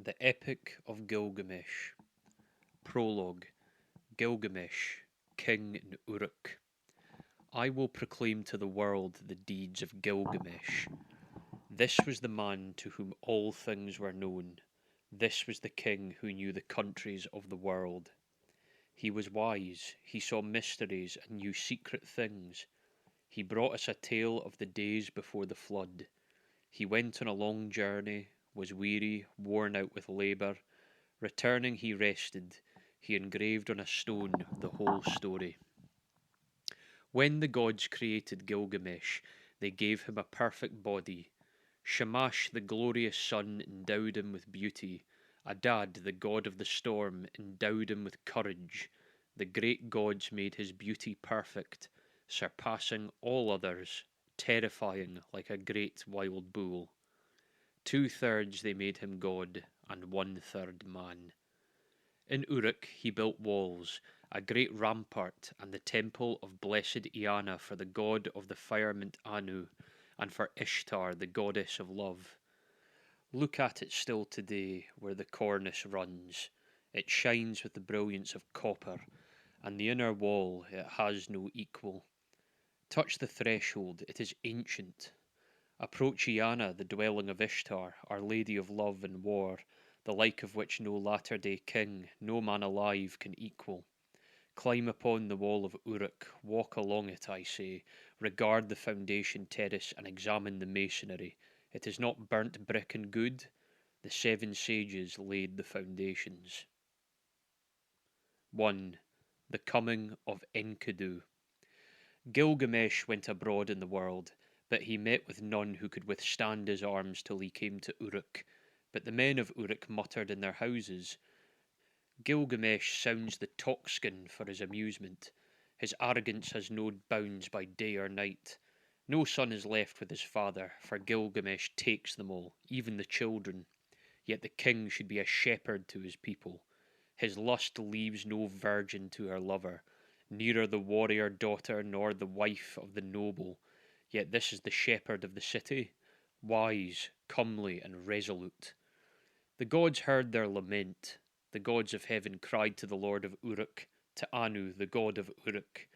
The Epic of Gilgamesh. Prologue. Gilgamesh, King in Uruk. I will proclaim to the world the deeds of Gilgamesh. This was the man to whom all things were known. This was the king who knew the countries of the world. He was wise, he saw mysteries and knew secret things. He brought us a tale of the days before the flood. He went on a long journey, was weary, worn out with labour. Returning, he rested. He engraved on a stone the whole story. When the gods created Gilgamesh, they gave him a perfect body. Shamash, the glorious sun, endowed him with beauty. Adad, the god of the storm, endowed him with courage. The great gods made his beauty perfect, surpassing all others, terrifying like a great wild bull. 2/3 they made him god, and 1/3 man. In Uruk he built walls, a great rampart, and the temple of blessed Iana for the god of the firmament Anu, and for Ishtar, the goddess of love. Look at it still today, where the cornice runs. It shines with the brilliance of copper, and the inner wall it has no equal. Touch the threshold, it is ancient. Approach Iana, the dwelling of Ishtar, our lady of love and war, the like of which no latter-day king, no man alive, can equal. Climb upon the wall of Uruk, walk along it, I say, regard the foundation terrace and examine the masonry. It is not burnt brick and good. The 7 sages laid the foundations. 1. The coming of Enkidu. Gilgamesh went abroad in the world, but he met with none who could withstand his arms till he came to Uruk. But the men of Uruk muttered in their houses, Gilgamesh sounds the tocsin for his amusement. His arrogance has no bounds by day or night. No son is left with his father, for Gilgamesh takes them all, even the children. Yet the king should be a shepherd to his people. His lust leaves no virgin to her lover, neither the warrior daughter nor the wife of the noble. Yet this is the shepherd of the city, wise, comely, and resolute. The gods heard their lament. The gods of heaven cried to the lord of Uruk, to Anu, the god of Uruk.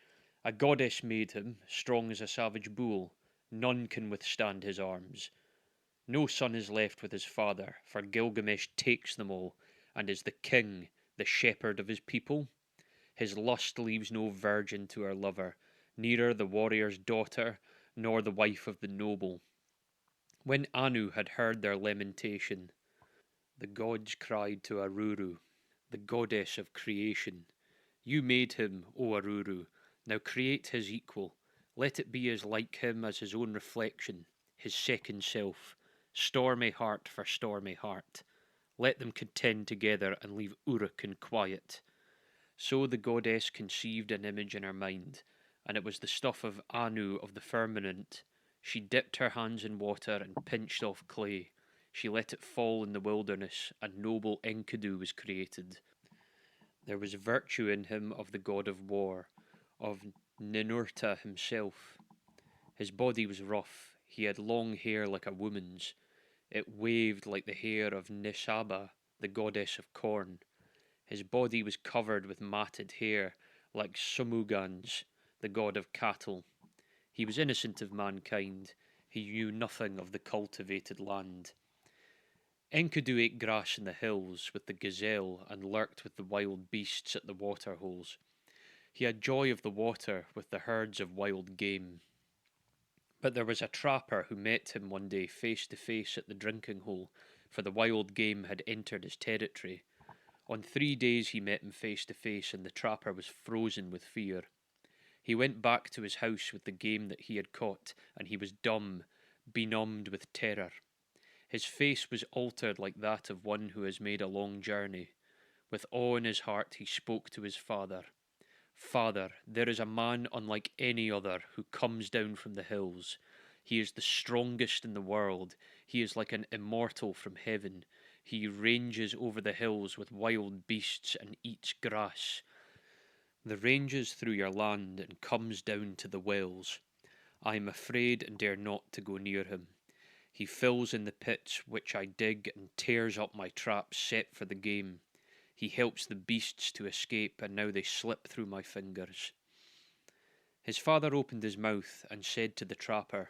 A goddess made him, strong as a savage bull. None can withstand his arms. No son is left with his father, for Gilgamesh takes them all, and is the king, the shepherd of his people. His lust leaves no virgin to her lover, neither the warrior's daughter, nor the wife of the noble. When Anu had heard their lamentation, the gods cried to Aruru, the goddess of creation, You made him, O Aruru, now create his equal. Let it be as like him as his own reflection, his second self, stormy heart for stormy heart. Let them contend together and leave Uruk in quiet. So the goddess conceived an image in her mind, and it was the stuff of Anu of the firmament. She dipped her hands in water and pinched off clay. She let it fall in the wilderness, and noble Enkidu was created. There was virtue in him of the god of war, of Ninurta himself. His body was rough, he had long hair like a woman's. It waved like the hair of Nishaba, the goddess of corn. His body was covered with matted hair, like Sumugan's, the god of cattle. He was innocent of mankind. He knew nothing of the cultivated land. Enkidu ate grass in the hills with the gazelle and lurked with the wild beasts at the water holes. He had joy of the water with the herds of wild game. But there was a trapper who met him one day face to face at the drinking hole, for the wild game had entered his territory. On 3 days he met him face to face, and the trapper was frozen with fear. He went back to his house with the game that he had caught, and he was dumb, benumbed with terror. His face was altered like that of one who has made a long journey. With awe in his heart he spoke to his father. Father, there is a man unlike any other who comes down from the hills. He is the strongest in the world. He is like an immortal from heaven. He ranges over the hills with wild beasts and eats grass. The ranges through your land and comes down to the wells. I am afraid and dare not to go near him. He fills in the pits which I dig and tears up my traps set for the game. He helps the beasts to escape, and now they slip through my fingers. His father opened his mouth and said to the trapper,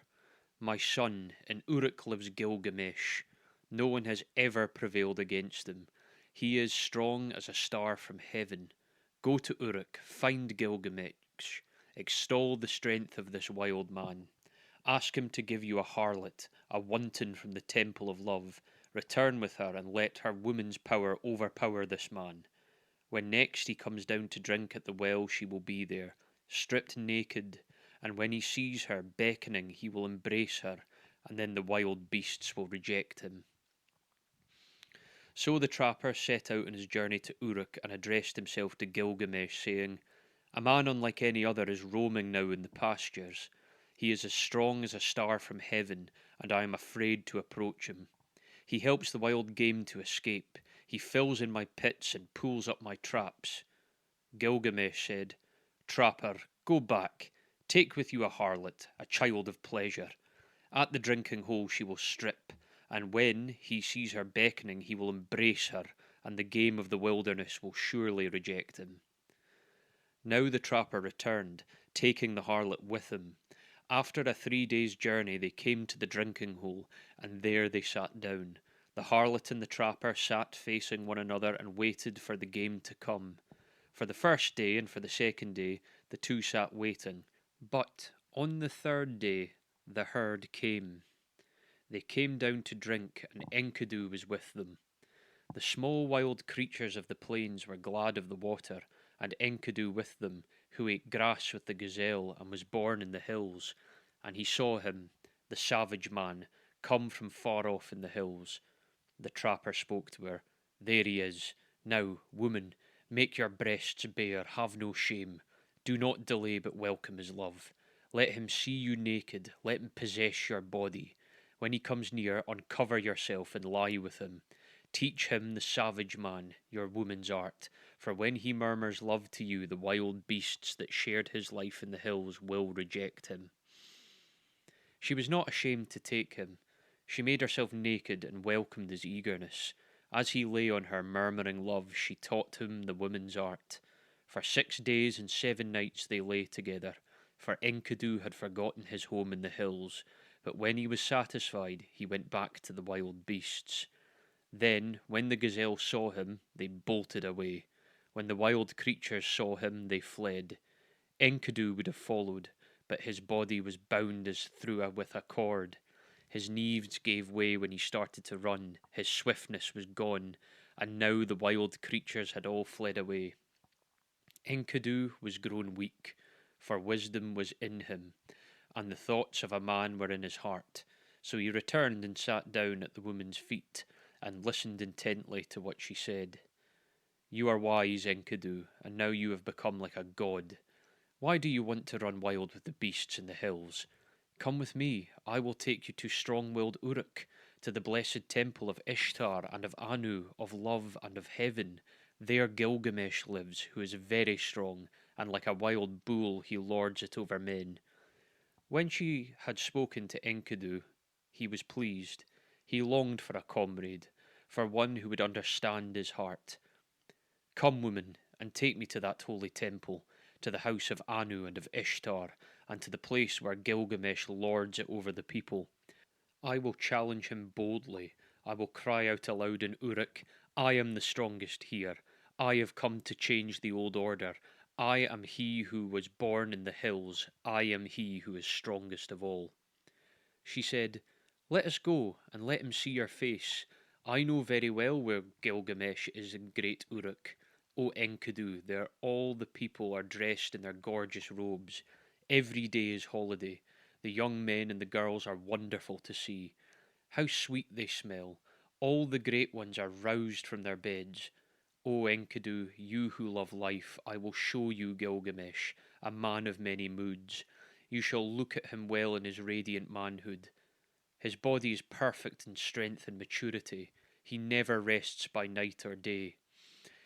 My son, in Uruk lives Gilgamesh. No one has ever prevailed against him. He is strong as a star from heaven. Go to Uruk, find Gilgamesh, extol the strength of this wild man. Ask him to give you a harlot, a wanton from the temple of love. Return with her, and let her woman's power overpower this man. When next he comes down to drink at the well, she will be there, stripped naked, and when he sees her beckoning, he will embrace her, and then the wild beasts will reject him. So the trapper set out on his journey to Uruk and addressed himself to Gilgamesh, saying, A man unlike any other is roaming now in the pastures. He is as strong as a star from heaven, and I am afraid to approach him. He helps the wild game to escape. He fills in my pits and pulls up my traps. Gilgamesh said, Trapper, go back. Take with you a harlot, a child of pleasure. At the drinking hole she will strip, and when he sees her beckoning, he will embrace her, and the game of the wilderness will surely reject him. Now the trapper returned, taking the harlot with him. After a 3 days' journey, they came to the drinking hole, and there they sat down. The harlot and the trapper sat facing one another and waited for the game to come. For the first day and for the second day, the two sat waiting. But on the third day, the herd came. They came down to drink, and Enkidu was with them. The small wild creatures of the plains were glad of the water, and Enkidu with them, who ate grass with the gazelle and was born in the hills. And he saw him, the savage man, come from far off in the hills. The trapper spoke to her. There he is. Now, woman, make your breasts bare, have no shame. Do not delay, but welcome his love. Let him see you naked, let him possess your body. When he comes near, uncover yourself and lie with him. Teach him, the savage man, your woman's art, for when he murmurs love to you, the wild beasts that shared his life in the hills will reject him. She was not ashamed to take him. She made herself naked and welcomed his eagerness. As he lay on her, murmuring love, she taught him the woman's art. For 6 days and 7 nights they lay together, for Enkidu had forgotten his home in the hills, but when he was satisfied, he went back to the wild beasts. Then, when the gazelle saw him, they bolted away. When the wild creatures saw him, they fled. Enkidu would have followed, but his body was bound as through with a cord. His knees gave way when he started to run, his swiftness was gone, and now the wild creatures had all fled away. Enkidu was grown weak, for wisdom was in him, and the thoughts of a man were in his heart. So he returned and sat down at the woman's feet, and listened intently to what she said. You are wise, Enkidu, and now you have become like a god. Why do you want to run wild with the beasts in the hills? Come with me, I will take you to strong-willed Uruk, to the blessed temple of Ishtar and of Anu, of love and of heaven. There Gilgamesh lives, who is very strong, and like a wild bull he lords it over men. When she had spoken to Enkidu, he was pleased. He longed for a comrade, for one who would understand his heart. Come, woman, and take me to that holy temple, to the house of Anu and of Ishtar, and to the place where Gilgamesh lords it over the people. I will challenge him boldly. I will cry out aloud in Uruk, I am the strongest here. I have come to change the old order. I am he who was born in the hills. I am he who is strongest of all. She said, Let us go, and let him see your face. I know very well where Gilgamesh is in great Uruk. O Enkidu, there all the people are dressed in their gorgeous robes. Every day is holiday. The young men and the girls are wonderful to see. How sweet they smell. All the great ones are roused from their beds. O Enkidu, you who love life, I will show you Gilgamesh, a man of many moods. You shall look at him well in his radiant manhood. His body is perfect in strength and maturity. He never rests by night or day.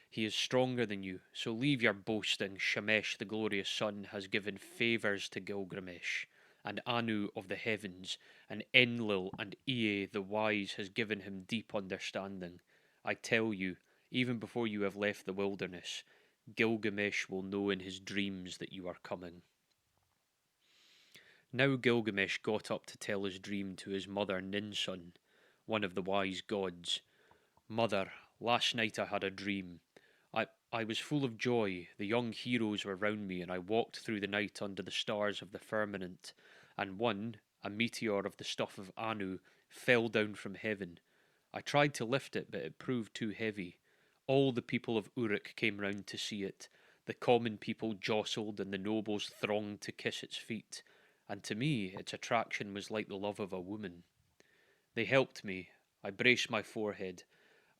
He is stronger than you, so leave your boasting. Shamesh, the glorious sun, has given favours to Gilgamesh. and Anu of the heavens, and Enlil and Ea the wise has given him deep understanding. I tell you, even before you have left the wilderness, Gilgamesh will know in his dreams that you are coming. Now Gilgamesh got up to tell his dream to his mother Ninsun, one of the wise gods. Mother, last night I had a dream. I was full of joy, the young heroes were round me, and I walked through the night under the stars of the firmament, and one, a meteor of the stuff of Anu, fell down from heaven. I tried to lift it, but it proved too heavy. All the people of Uruk came round to see it. The common people jostled, and the nobles thronged to kiss its feet, and to me its attraction was like the love of a woman. They helped me. I braced my forehead,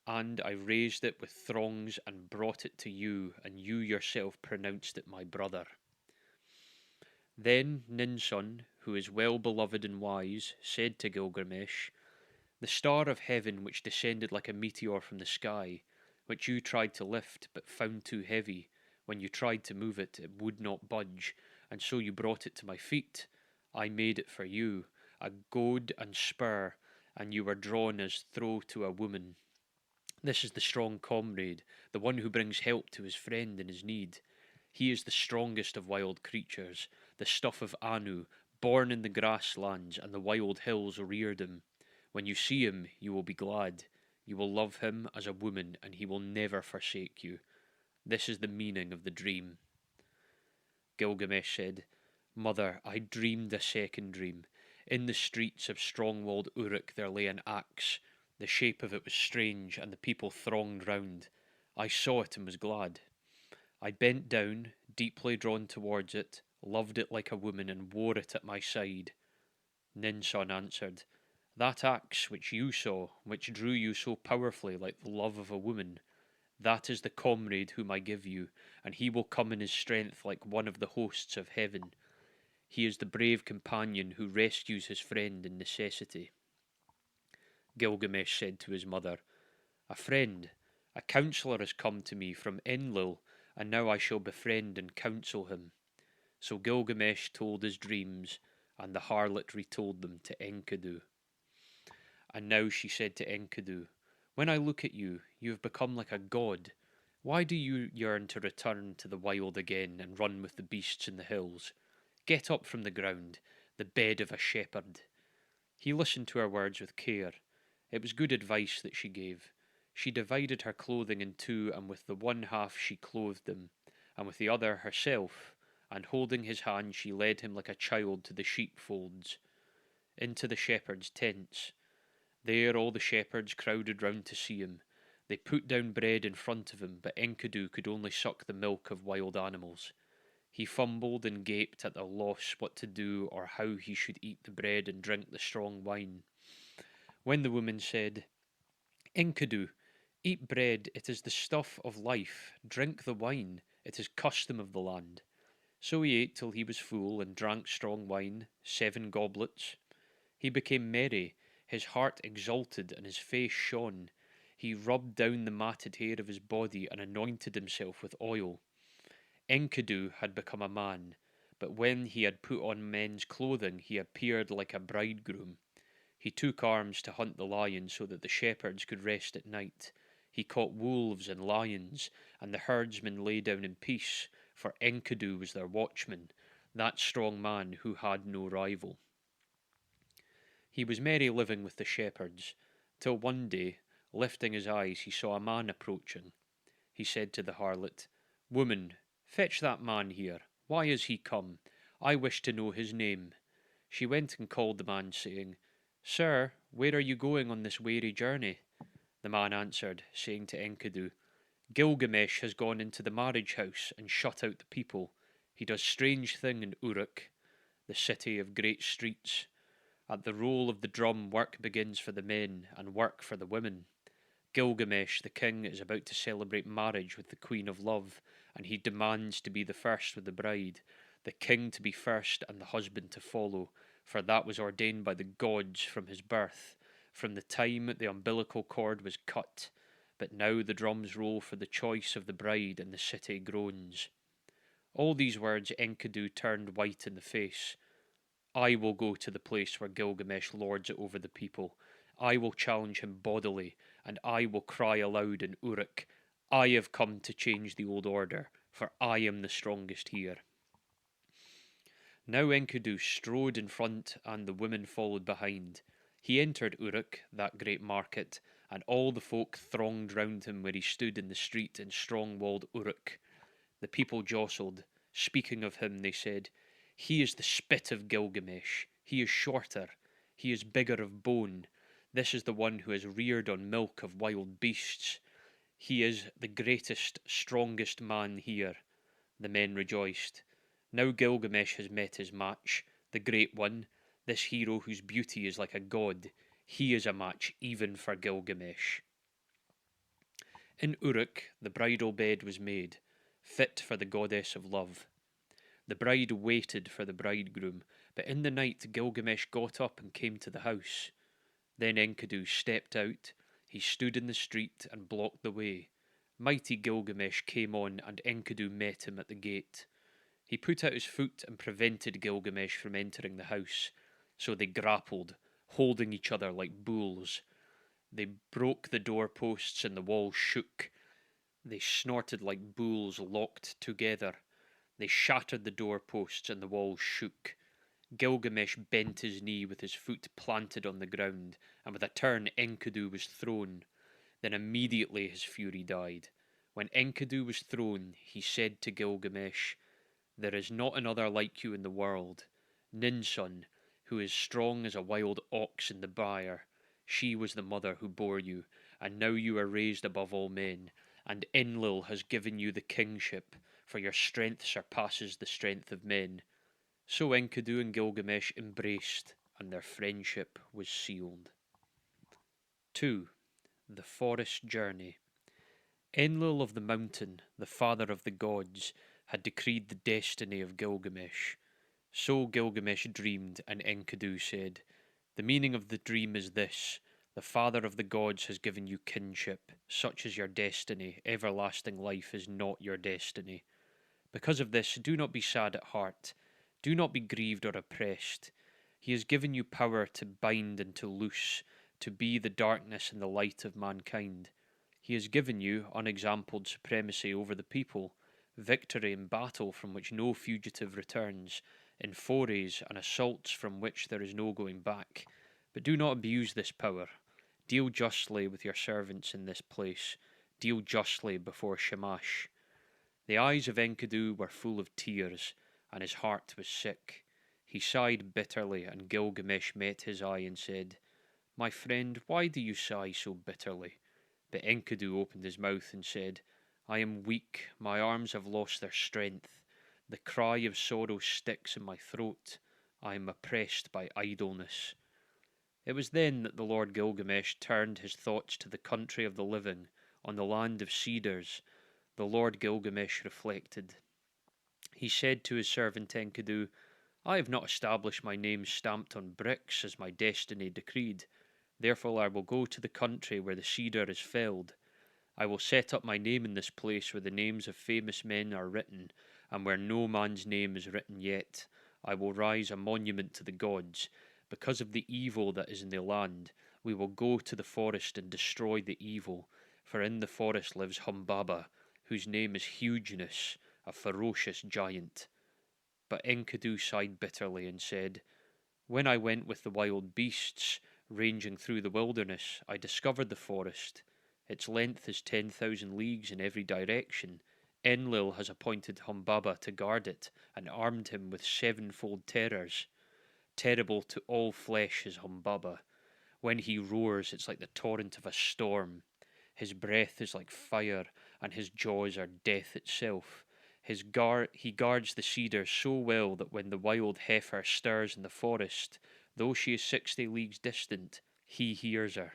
and I raised it with throngs and brought it to you, and you yourself pronounced it my brother. Then Ninsun, who is well beloved and wise, said to Gilgamesh, the star of heaven which descended like a meteor from the sky, which you tried to lift but found too heavy, when you tried to move it, it would not budge, and so you brought it to my feet. I made it for you, a goad and spur, and you were drawn as throw to a woman. This is the strong comrade, the one who brings help to his friend in his need. He is the strongest of wild creatures, the stuff of Anu, born in the grasslands, and the wild hills reared him. When you see him, you will be glad. You will love him as a woman, and he will never forsake you. This is the meaning of the dream. Gilgamesh said, Mother, I dreamed a second dream. In the streets of strong-walled Uruk there lay an axe. The shape of it was strange, and the people thronged round. I saw it and was glad. I bent down, deeply drawn towards it, loved it like a woman, and wore it at my side. Ninsun answered, That axe which you saw, which drew you so powerfully like the love of a woman, that is the comrade whom I give you, and he will come in his strength like one of the hosts of heaven. He is the brave companion who rescues his friend in necessity. Gilgamesh said to his mother, A friend, a counsellor has come to me from Enlil, and now I shall befriend and counsel him. So Gilgamesh told his dreams, and the harlot retold them to Enkidu. And now she said to Enkidu, When I look at you, you have become like a god. Why do you yearn to return to the wild again and run with the beasts in the hills? Get up from the ground, the bed of a shepherd. He listened to her words with care. It was good advice that she gave. She divided her clothing in two, and with the one half she clothed him, and with the other herself, and holding his hand she led him like a child to the sheepfolds, into the shepherds' tents. There all the shepherds crowded round to see him. They put down bread in front of him, but Enkidu could only suck the milk of wild animals. He fumbled and gaped at a loss what to do or how he should eat the bread and drink the strong wine. When the woman said, Enkidu, eat bread, it is the stuff of life, drink the wine, it is custom of the land. So he ate till he was full, and drank strong wine, 7 goblets. He became merry, his heart exalted, and his face shone. He rubbed down the matted hair of his body, and anointed himself with oil. Enkidu had become a man, but when he had put on men's clothing, he appeared like a bridegroom. He took arms to hunt the lion so that the shepherds could rest at night. He caught wolves and lions, and the herdsmen lay down in peace, for Enkidu was their watchman, that strong man who had no rival. He was merry living with the shepherds, till one day, lifting his eyes, he saw a man approaching. He said to the harlot, Woman, fetch that man here. Why is he come? I wish to know his name. She went and called the man, saying, Sir, where are you going on this weary journey? The man answered, saying to Enkidu, Gilgamesh has gone into the marriage house and shut out the people. He does strange thing in Uruk, the city of great streets. At the roll of the drum work begins for the men, and work for the women. Gilgamesh, the king, is about to celebrate marriage with the Queen of Love, and he demands to be the first with the bride, the king to be first and the husband to follow, for that was ordained by the gods from his birth, from the time the umbilical cord was cut. But now the drums roll for the choice of the bride, and the city groans. All these words Enkidu turned white in the face. I will go to the place where Gilgamesh lords it over the people. I will challenge him bodily, and I will cry aloud in Uruk, I have come to change the old order, for I am the strongest here. Now Enkidu strode in front, and the women followed behind. He entered Uruk, that great market, and all the folk thronged round him where he stood in the street in strong-walled Uruk. The people jostled. Speaking of him, they said, He is the spit of Gilgamesh. He is shorter. He is bigger of bone. This is the one who is reared on milk of wild beasts. He is the greatest, strongest man here. The men rejoiced. Now Gilgamesh has met his match, the great one, this hero whose beauty is like a god. He is a match even for Gilgamesh. In Uruk, the bridal bed was made, fit for the goddess of love. The bride waited for the bridegroom, but in the night Gilgamesh got up and came to the house. Then Enkidu stepped out. He stood in the street and blocked the way. Mighty Gilgamesh came on, and Enkidu met him at the gate. He put out his foot and prevented Gilgamesh from entering the house. So they grappled, holding each other like bulls. They broke the doorposts and the walls shook. They snorted like bulls locked together. They shattered the doorposts and the walls shook. Gilgamesh bent his knee with his foot planted on the ground, and with a turn Enkidu was thrown. Then immediately his fury died. When Enkidu was thrown, he said to Gilgamesh, There is not another like you in the world. Ninsun, who is strong as a wild ox in the byre, she was the mother who bore you, and now you are raised above all men, and Enlil has given you the kingship, for your strength surpasses the strength of men. So Enkidu and Gilgamesh embraced, and their friendship was sealed. 2. The Forest Journey. Enlil of the Mountain, the father of the gods, had decreed the destiny of Gilgamesh. So Gilgamesh dreamed, and Enkidu said, The meaning of the dream is this. The father of the gods has given you kinship. Such is your destiny. Everlasting life is not your destiny. Because of this, do not be sad at heart. Do not be grieved or oppressed. He has given you power to bind and to loose, to be the darkness and the light of mankind. He has given you unexampled supremacy over the people, victory in battle from which no fugitive returns, in forays and assaults from which there is no going back. But do not abuse this power. Deal justly with your servants in this place. Deal justly before Shamash. The eyes of Enkidu were full of tears, and his heart was sick. He sighed bitterly, and Gilgamesh met his eye and said, My friend, why do you sigh so bitterly? But Enkidu opened his mouth and said, I am weak, my arms have lost their strength. The cry of sorrow sticks in my throat. I am oppressed by idleness. It was then that the Lord Gilgamesh turned his thoughts to the country of the living, on the land of cedars. The Lord Gilgamesh reflected. He said to his servant Enkidu, I have not established my name stamped on bricks as my destiny decreed. Therefore I will go to the country where the cedar is felled. I will set up my name in this place where the names of famous men are written, and where no man's name is written yet. I will rise a monument to the gods. Because of the evil that is in the land, we will go to the forest and destroy the evil, for in the forest lives Humbaba, whose name is Hugeness, a ferocious giant. But Enkidu sighed bitterly and said, When I went with the wild beasts, ranging through the wilderness, I discovered the forest. Its length is 10,000 leagues in every direction. Enlil has appointed Humbaba to guard it, and armed him with sevenfold terrors. Terrible to all flesh is Humbaba. When he roars, it's like the torrent of a storm. His breath is like fire, and his jaws are death itself. He guards the cedar so well that when the wild heifer stirs in the forest, though she is 60 leagues distant, he hears her.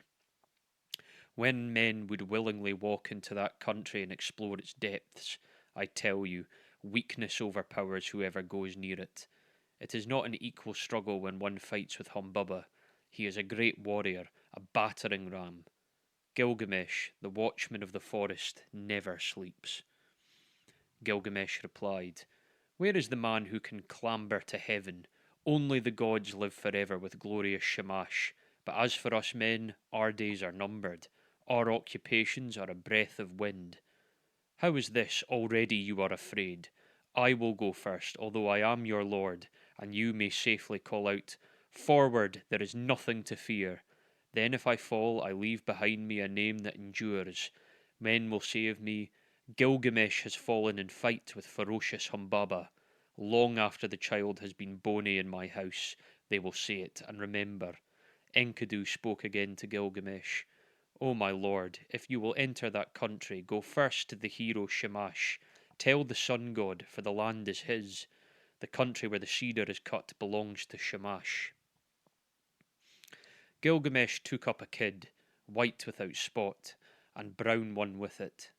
When men would willingly walk into that country and explore its depths, I tell you, weakness overpowers whoever goes near it. It is not an equal struggle when one fights with Humbaba. He is a great warrior, a battering ram. Gilgamesh, the watchman of the forest, never sleeps. Gilgamesh replied, Where is the man who can clamber to heaven? Only the gods live forever with glorious Shamash, but as for us men, our days are numbered. Our occupations are a breath of wind. How is this? Already you are afraid. I will go first, although I am your lord, and you may safely call out, Forward, there is nothing to fear. Then if I fall, I leave behind me a name that endures. Men will say of me, Gilgamesh has fallen in fight with ferocious Humbaba. Long after the child has been bony in my house, they will say it, and remember. Enkidu spoke again to Gilgamesh. O my lord, if you will enter that country, go first to the hero Shamash. Tell the sun god, for the land is his. The country where the cedar is cut belongs to Shamash. Gilgamesh took up a kid, white without spot, and brown one with it,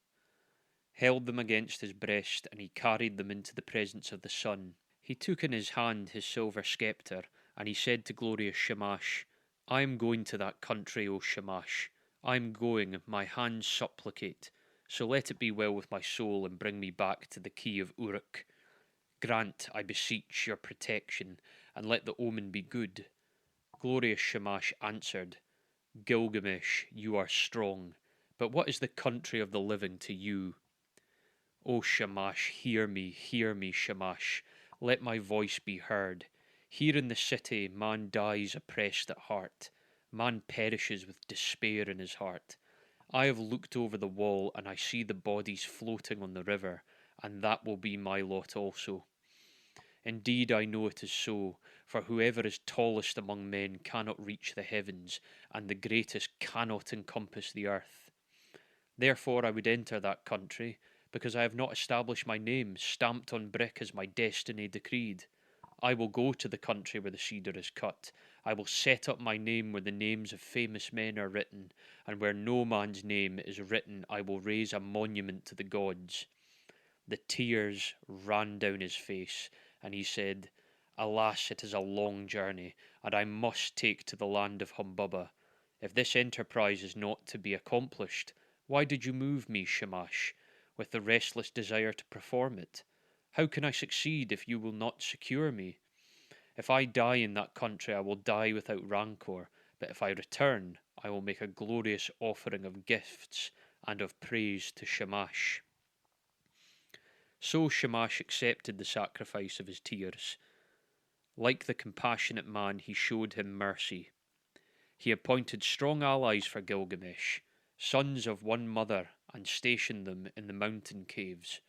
held them against his breast, and he carried them into the presence of the sun. He took in his hand his silver sceptre, and he said to glorious Shamash, I am going to that country, O Shamash. I am going, my hands supplicate, so let it be well with my soul, and bring me back to the key of Uruk. Grant, I beseech, your protection, and let the omen be good. Glorious Shamash answered, Gilgamesh, you are strong, but what is the country of the living to you? O Shamash, hear me, Shamash. Let my voice be heard. Here in the city, man dies oppressed at heart. Man perishes with despair in his heart. I have looked over the wall, and I see the bodies floating on the river, and that will be my lot also. Indeed, I know it is so, for whoever is tallest among men cannot reach the heavens, and the greatest cannot encompass the earth. Therefore I would enter that country, because I have not established my name, stamped on brick as my destiny decreed. I will go to the country where the cedar is cut. I will set up my name where the names of famous men are written, and where no man's name is written I will raise a monument to the gods. The tears ran down his face, and he said, Alas, it is a long journey, and I must take to the land of Humbaba. If this enterprise is not to be accomplished, why did you move me, Shamash, with the restless desire to perform it? How can I succeed if you will not secure me? If I die in that country, I will die without rancour, but if I return, I will make a glorious offering of gifts and of praise to Shamash. So Shamash accepted the sacrifice of his tears. Like the compassionate man, he showed him mercy. He appointed strong allies for Gilgamesh, sons of one mother, and stationed them in the mountain caves.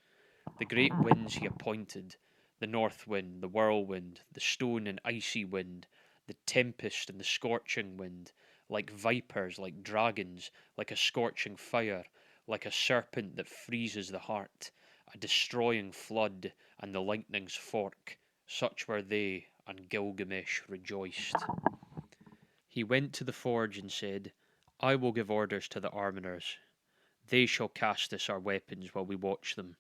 The great winds he appointed, the north wind, the whirlwind, the stone and icy wind, the tempest and the scorching wind, like vipers, like dragons, like a scorching fire, like a serpent that freezes the heart, a destroying flood, and the lightning's fork. Such were they, and Gilgamesh rejoiced. He went to the forge and said, I will give orders to the armourers. They shall cast us our weapons while we watch them.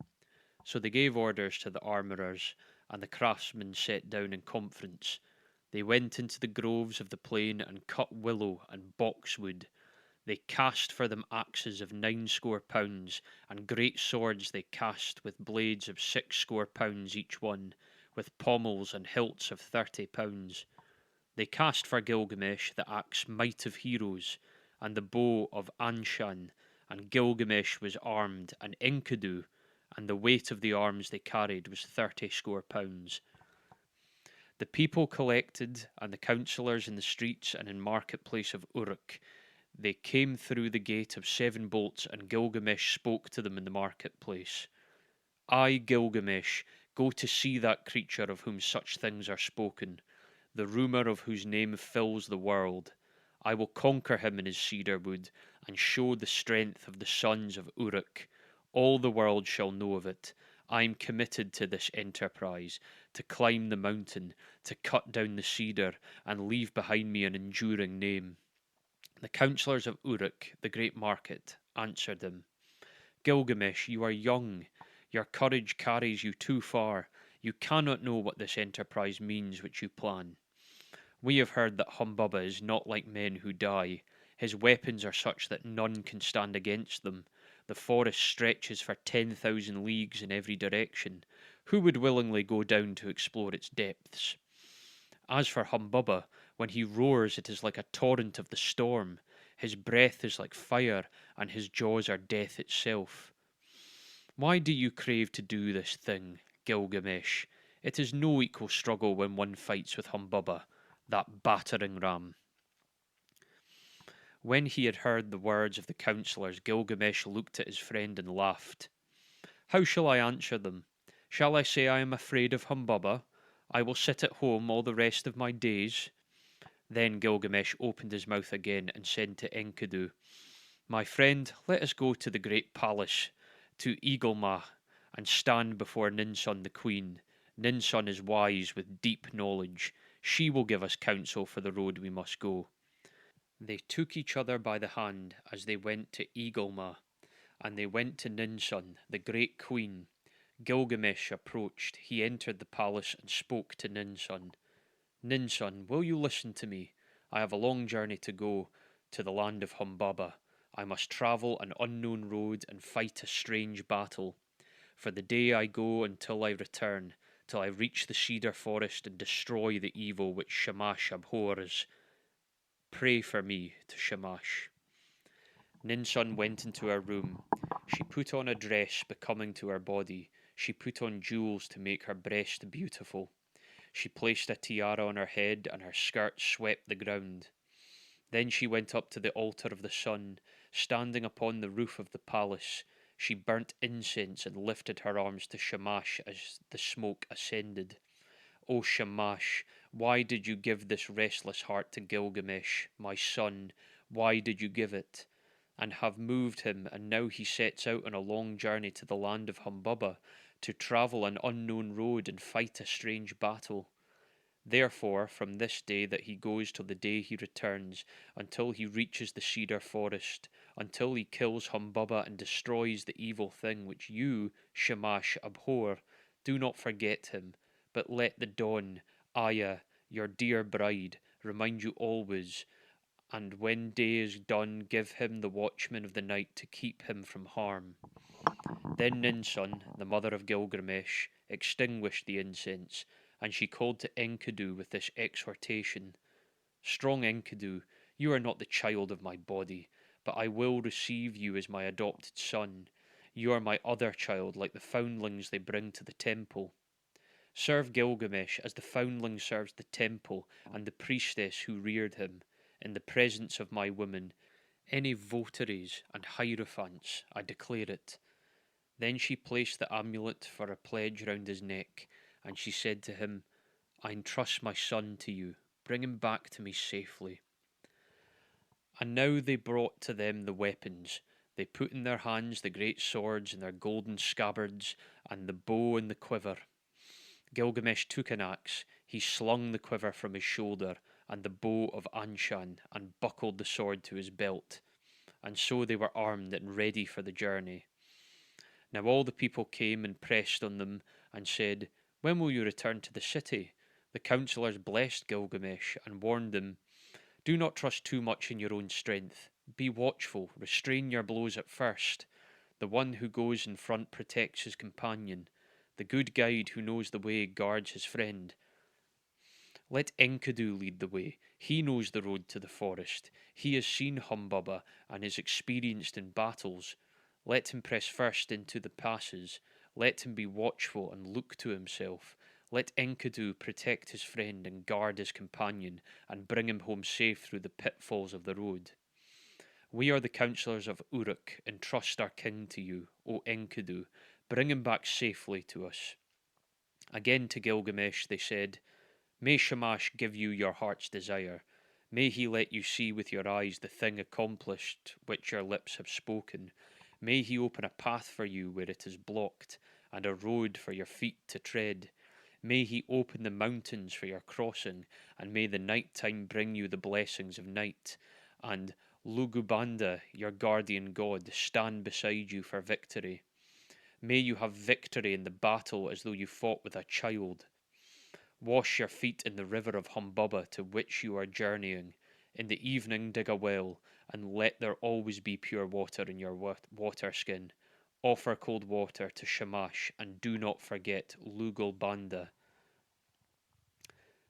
So they gave orders to the armourers, and the craftsmen sat down in conference. They went into the groves of the plain and cut willow and boxwood. They cast for them axes of 90 pounds, and great swords they cast with blades of 60 pounds each one, with pommels and hilts of 30 pounds. They cast for Gilgamesh the axe Might of Heroes, and the bow of Anshan, and Gilgamesh was armed, and Enkidu, and the weight of the arms they carried was 30 score pounds. The people collected, and the councillors in the streets and in marketplace of Uruk. They came through the gate of 7 bolts, and Gilgamesh spoke to them in the marketplace. I, Gilgamesh, go to see that creature of whom such things are spoken, the rumour of whose name fills the world. I will conquer him in his cedar wood, and show the strength of the sons of Uruk. All the world shall know of it. I am committed to this enterprise, to climb the mountain, to cut down the cedar, and leave behind me an enduring name. The councillors of Uruk, the great market, answered him, Gilgamesh, you are young. Your courage carries you too far. You cannot know what this enterprise means which you plan. We have heard that Humbaba is not like men who die. His weapons are such that none can stand against them. The forest stretches for 10,000 leagues in every direction. Who would willingly go down to explore its depths? As for Humbubba, when he roars it is like a torrent of the storm. His breath is like fire, and his jaws are death itself. Why do you crave to do this thing, Gilgamesh? It is no equal struggle when one fights with Humbubba, that battering ram. When he had heard the words of the counsellors, Gilgamesh looked at his friend and laughed. How shall I answer them? Shall I say I am afraid of Humbubba? I will sit at home all the rest of my days. Then Gilgamesh opened his mouth again and said to Enkidu, My friend, let us go to the great palace, to Eaglemah, and stand before Ninsun the queen. Ninsun is wise with deep knowledge. She will give us counsel for the road we must go. They took each other by the hand as they went to Eaglemah, and they went to Ninsun, the great queen. Gilgamesh approached. He entered the palace and spoke to Ninsun. Ninsun, will you listen to me? I have a long journey to go to the land of Humbaba. I must travel an unknown road and fight a strange battle. For the day I go until I return, till I reach the cedar forest and destroy the evil which Shamash abhors. Pray for me to Shamash. Ninsun went into her room. She put on a dress becoming to her body. She put on jewels to make her breast beautiful. She placed a tiara on her head, and her skirt swept the ground. Then she went up to the altar of the sun. Standing upon the roof of the palace, she burnt incense and lifted her arms to Shamash as the smoke ascended. O Shamash, why did you give this restless heart to Gilgamesh, my son? Why did you give it? And have moved him, and now he sets out on a long journey to the land of Humbubba, to travel an unknown road and fight a strange battle. Therefore, from this day that he goes till the day he returns, until he reaches the cedar forest, until he kills Humbubba and destroys the evil thing which you, Shamash, abhor, do not forget him, but let the dawn, Aya, your dear bride, remind you always, and when day is done, give him the watchman of the night to keep him from harm. Then Ninsun, the mother of Gilgamesh, extinguished the incense, and she called to Enkidu with this exhortation: Strong Enkidu, you are not the child of my body, but I will receive you as my adopted son. You are my other child, like the foundlings they bring to the temple. Serve Gilgamesh as the foundling serves the temple and the priestess who reared him, in the presence of my women, any votaries and hierophants, I declare it. Then she placed the amulet for a pledge round his neck, and she said to him, I entrust my son to you. Bring him back to me safely. And now they brought to them the weapons. They put in their hands the great swords and their golden scabbards, and the bow and the quiver. Gilgamesh took an axe. He slung the quiver from his shoulder, and the bow of Anshan, and buckled the sword to his belt. And so they were armed and ready for the journey. Now all the people came and pressed on them, and said, When will you return to the city? The counsellors blessed Gilgamesh, and warned them, Do not trust too much in your own strength. Be watchful, restrain your blows at first. The one who goes in front protects his companion. The good guide who knows the way guards his friend. Let Enkidu lead the way. He knows the road to the forest. He has seen Humbubba and is experienced in battles. Let him press first into the passes. Let him be watchful and look to himself. Let Enkidu protect his friend and guard his companion, and bring him home safe through the pitfalls of the road. We are the counsellors of Uruk, and trust our king to you, O Enkidu. Bring him back safely to us. Again to Gilgamesh they said, May Shamash give you your heart's desire. May he let you see with your eyes the thing accomplished which your lips have spoken. May he open a path for you where it is blocked, and a road for your feet to tread. May he open the mountains for your crossing, and may the night time bring you the blessings of night. And Lugubanda, your guardian god, stand beside you for victory. May you have victory in the battle as though you fought with a child. Wash your feet in the river of Humbubba to which you are journeying. In the evening dig a well, and let there always be pure water in your water skin. Offer cold water to Shamash, and do not forget Lugal Banda.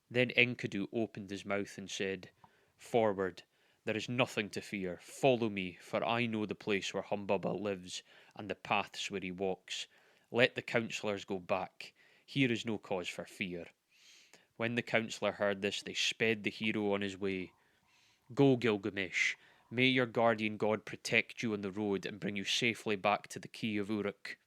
Then Enkidu opened his mouth and said, "Forward, there is nothing to fear. Follow me, for I know the place where Humbaba lives and the paths where he walks. Let the counsellors go back. Here is no cause for fear." When the counsellor heard this, they sped the hero on his way. "Go, Gilgamesh. May your guardian god protect you on the road and bring you safely back to the key of Uruk."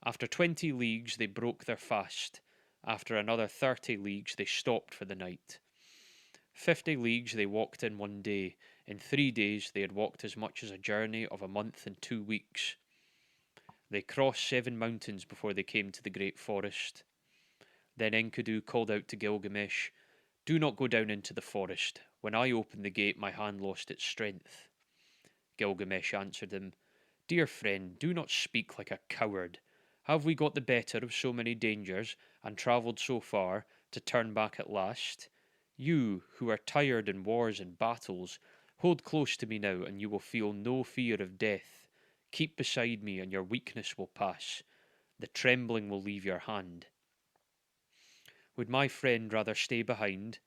After 20 leagues, they broke their fast. After another 30 leagues, they stopped for the night. 50 leagues they walked in one day. In 3 days, they had walked as much as a journey of a month and 2 weeks. They crossed 7 mountains before they came to the great forest. Then Enkidu called out to Gilgamesh, "Do not go down into the forest. When I opened the gate, my hand lost its strength." Gilgamesh answered him, "Dear friend, do not speak like a coward. Have we got the better of so many dangers, and travelled so far, to turn back at last? You, who are tired in wars and battles, hold close to me now, and you will feel no fear of death. Keep beside me, and your weakness will pass. The trembling will leave your hand. Would my friend rather stay behind?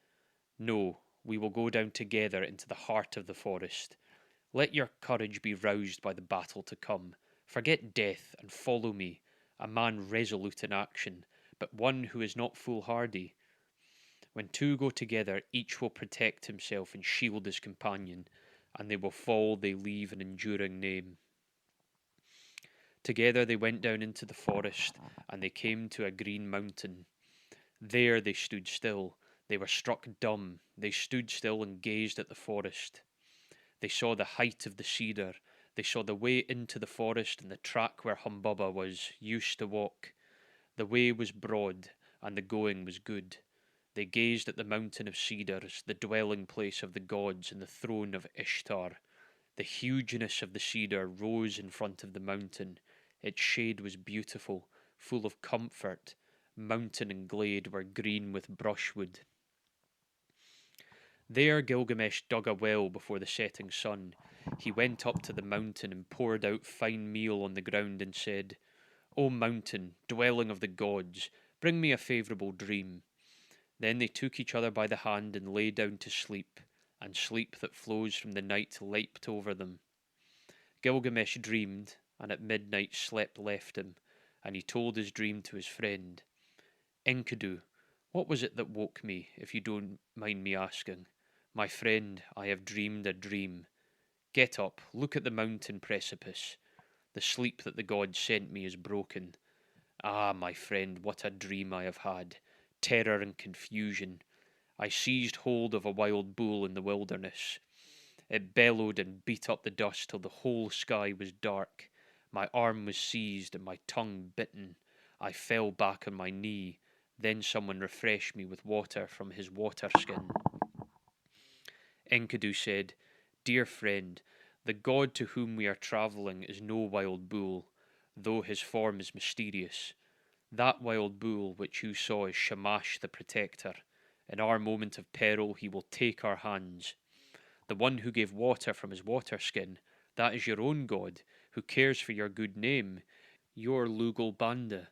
No, we will go down together into the heart of the forest. Let your courage be roused by the battle to come. Forget death and follow me, a man resolute in action, but one who is not foolhardy. When two go together, each will protect himself and shield his companion, and they will fall, they leave an enduring name." Together they went down into the forest, and they came to a green mountain. There they stood still. They were struck dumb. They stood still and gazed at the forest. They saw the height of the cedar. They saw the way into the forest and the track where Humbaba was used to walk. The way was broad, and the going was good. They gazed at the mountain of cedars, the dwelling place of the gods and the throne of Ishtar. The hugeness of the cedar rose in front of the mountain. Its shade was beautiful, full of comfort. Mountain and glade were green with brushwood. There Gilgamesh dug a well before the setting sun. He went up to the mountain and poured out fine meal on the ground and said, "O mountain, dwelling of the gods, bring me a favourable dream." Then they took each other by the hand and lay down to sleep, and sleep that flows from the night leapt over them. Gilgamesh dreamed, and at midnight sleep left him, and he told his dream to his friend. "Enkidu, what was it that woke me, if you don't mind me asking? My friend, I have dreamed a dream. Get up, look at the mountain precipice. The sleep that the gods sent me is broken. Ah, my friend, what a dream I have had! Terror and confusion. I seized hold of a wild bull in the wilderness. It bellowed and beat up the dust till the whole sky was dark. My arm was seized and my tongue bitten. I fell back on my knee. Then someone refreshed me with water from his water skin." Enkidu said, "Dear friend, the god to whom we are travelling is no wild bull, though his form is mysterious. That wild bull which you saw is Shamash the Protector. In our moment of peril he will take our hands. The one who gave water from his water skin, that is your own god, who cares for your good name, your Lugal Banda.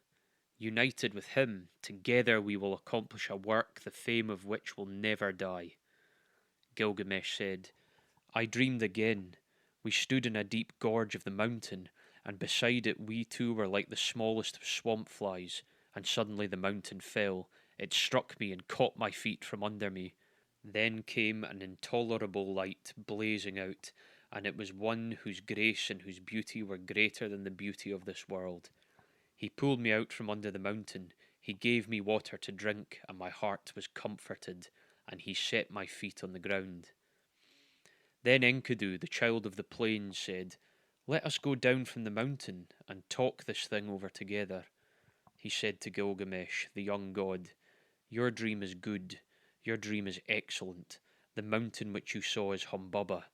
United with him, together we will accomplish a work the fame of which will never die." Gilgamesh said, "I dreamed again. We stood in a deep gorge of the mountain, and beside it we two were like the smallest of swamp flies, and suddenly the mountain fell. It struck me and caught my feet from under me. Then came an intolerable light blazing out, and it was one whose grace and whose beauty were greater than the beauty of this world. He pulled me out from under the mountain, he gave me water to drink, and my heart was comforted, and he set my feet on the ground." Then Enkidu, the child of the plains, said, "Let us go down from the mountain and talk this thing over together." He said to Gilgamesh, the young god, "Your dream is good, your dream is excellent. The mountain which you saw is Humbaba.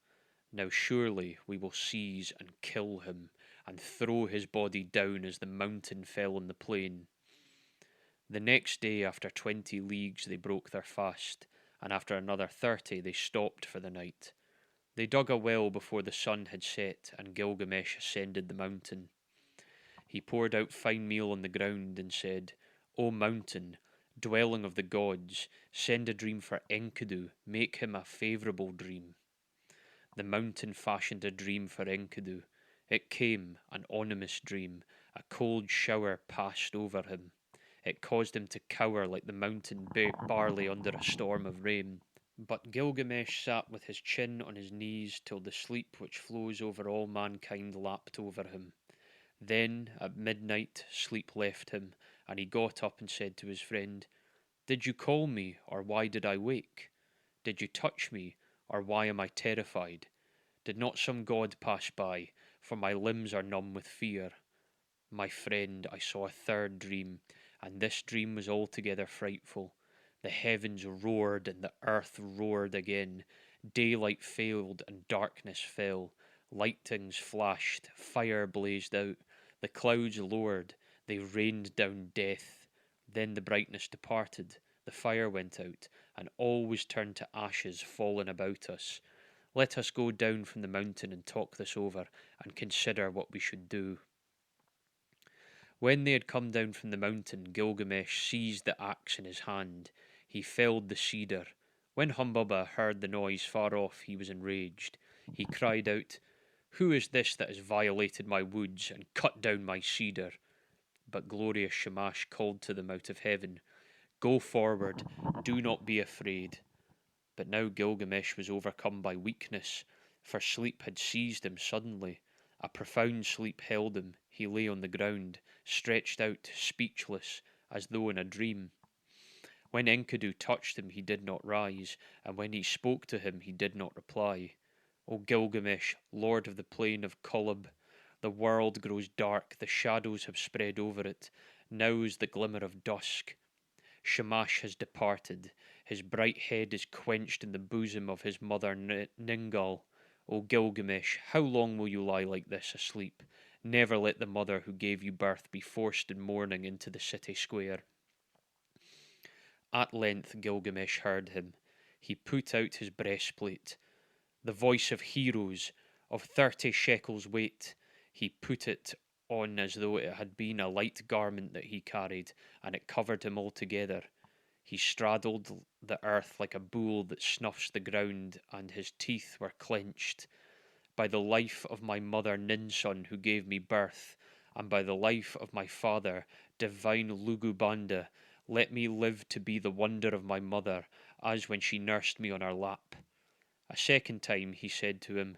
Now surely we will seize and kill him, and throw his body down as the mountain fell on the plain." The next day, after 20 leagues, they broke their fast, and after another 30 they stopped for the night. They dug a well before the sun had set, and Gilgamesh ascended the mountain. He poured out fine meal on the ground and said, "O mountain, Dwelling of the gods, send a dream for Enkidu, make him a favourable dream. The mountain fashioned a dream for Enkidu. It came, an ominous dream. A cold shower passed over him. It caused him to cower like the mountain barley under a storm of rain. But Gilgamesh sat with his chin on his knees till the sleep which flows over all mankind lapped over him. Then, at midnight, sleep left him, and he got up and said to his friend, "Did you call me, or why did I wake? Did you touch me, or why am I terrified? Did not some god pass by, for my limbs are numb with fear?" My friend, I saw a third dream, and this dream was altogether frightful. The heavens roared, and the earth roared again. Daylight failed, and darkness fell. Lightnings flashed, fire blazed out. The clouds lowered, they rained down death. Then the brightness departed, the fire went out, and all was turned to ashes fallen about us. Let us go down from the mountain and talk this over, and consider what we should do. When they had come down from the mountain, Gilgamesh seized the axe in his hand. He felled the cedar. When Humbaba heard the noise far off, he was enraged. He cried out, "Who is this that has violated my woods and cut down my cedar?" But glorious Shamash called to them out of heaven, "Go forward, do not be afraid." But now Gilgamesh was overcome by weakness, for sleep had seized him suddenly. A profound sleep held him. He lay on the ground, stretched out, speechless, as though in a dream. When Enkidu touched him, he did not rise, and when he spoke to him, he did not reply. O Gilgamesh, lord of the plain of Kolob, the world grows dark, the shadows have spread over it. Now is the glimmer of dusk. Shamash has departed. His bright head is quenched in the bosom of his mother Ningal. O Gilgamesh, how long will you lie like this asleep? Never let the mother who gave you birth be forced in mourning into the city square. At length Gilgamesh heard him. He put out his breastplate. The voice of heroes, of 30 shekels weight. He put it on as though it had been a light garment that he carried, and it covered him altogether. He straddled the earth like a bull that snuffs the ground, and his teeth were clenched. By the life of my mother Ninsun, who gave me birth, and by the life of my father, divine Lugubanda, let me live to be the wonder of my mother, as when she nursed me on her lap. A second time he said to him,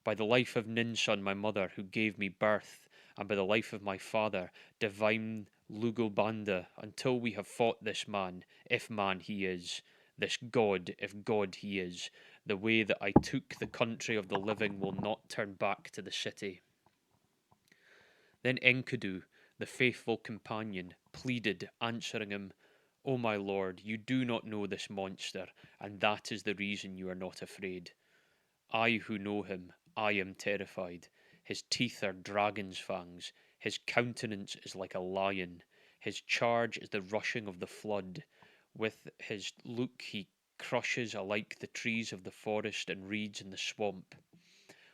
"By the life of Ninsun, my mother, who gave me birth, and by the life of my father, divine Lugubanda, until we have fought this man, if man he is, this god, if god he is, the way that I took the country of the living will not turn back to the city." Then Enkidu, the faithful companion, pleaded, answering him, "O my lord, you do not know this monster, and that is the reason you are not afraid. I who know him, I am terrified. His teeth are dragon's fangs, his countenance is like a lion, his charge is the rushing of the flood. With his look he crushes alike the trees of the forest and reeds in the swamp.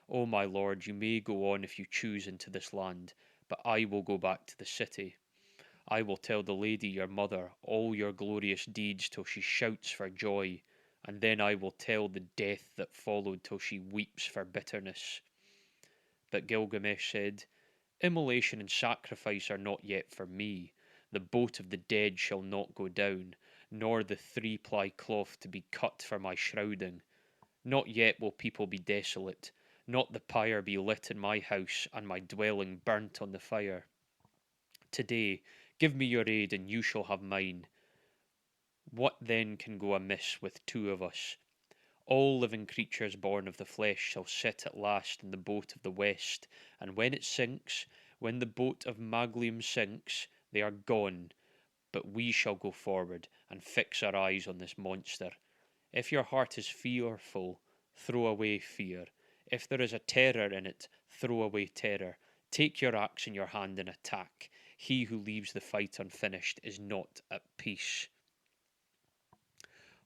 O my lord, you may go on if you choose into this land, but I will go back to the city. I will tell the lady your mother all your glorious deeds till she shouts for joy, and then I will tell the death that followed till she weeps for bitterness." But Gilgamesh said, "Immolation and sacrifice are not yet for me. The boat of the dead shall not go down, nor the 3-ply cloth to be cut for my shrouding. Not yet will people be desolate, not the pyre be lit in my house, and my dwelling burnt on the fire. Today, give me your aid, and you shall have mine. What then can go amiss with two of us? All living creatures born of the flesh shall sit at last in the boat of the west, and when it sinks, when the boat of Maglium sinks, they are gone, but we shall go forward and fix our eyes on this monster. If your heart is fearful, throw away fear. If there is a terror in it, throw away terror. Take your axe in your hand and attack. He who leaves the fight unfinished is not at peace."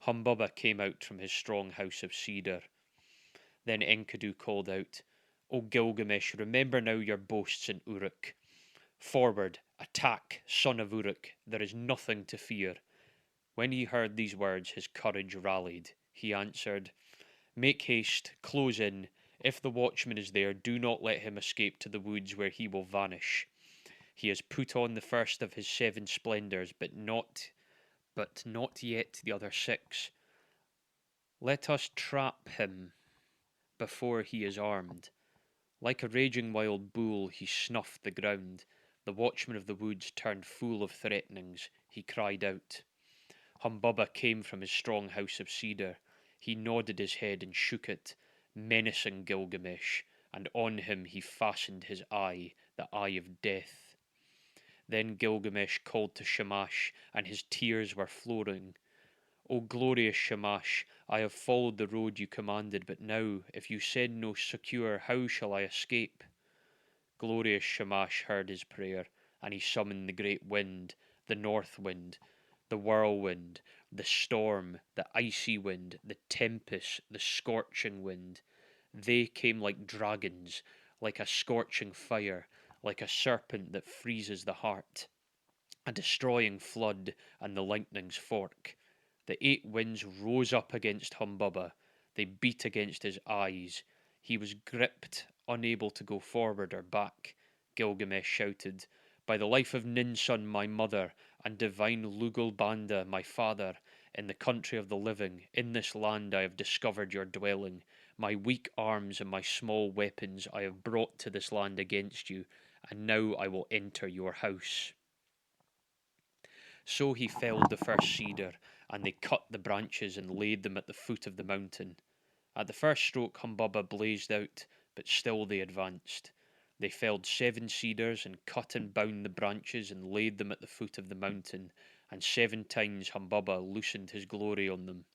Humbaba came out from his strong house of cedar. Then Enkidu called out, "O Gilgamesh, remember now your boasts in Uruk. Forward, attack, son of Uruk, there is nothing to fear." When he heard these words, his courage rallied. He answered, "Make haste, close in. If the watchman is there, do not let him escape to the woods where he will vanish. He has put on the first of his 7 splendours, but not yet the other 6. Let us trap him before he is armed." Like a raging wild bull, he snuffed the ground. The watchman of the woods turned full of threatenings. He cried out. Humbaba came from his strong house of cedar. He nodded his head and shook it, menacing Gilgamesh, and on him he fastened his eye, the eye of death. Then Gilgamesh called to Shamash, and his tears were flowing. "O glorious Shamash, I have followed the road you commanded, but now, if you send no succour, how shall I escape?" Glorious Shamash heard his prayer, and he summoned the great wind, the north wind, the whirlwind, the storm, the icy wind, the tempest, the scorching wind. They came like dragons, like a scorching fire, like a serpent that freezes the heart, a destroying flood, and the lightning's fork. The 8 winds rose up against Humbaba. They beat against his eyes. He was gripped, unable to go forward or back. Gilgamesh shouted, "By the life of Ninsun, my mother, and divine Lugalbanda, my father, in the country of the living, in this land I have discovered your dwelling. My weak arms and my small weapons I have brought to this land against you, and now I will enter your house." So he felled the first cedar, and they cut the branches and laid them at the foot of the mountain. At the first stroke Humbaba blazed out, but still they advanced. They felled 7 cedars, and cut and bound the branches and laid them at the foot of the mountain, and 7 times Humbaba loosened his glory on them.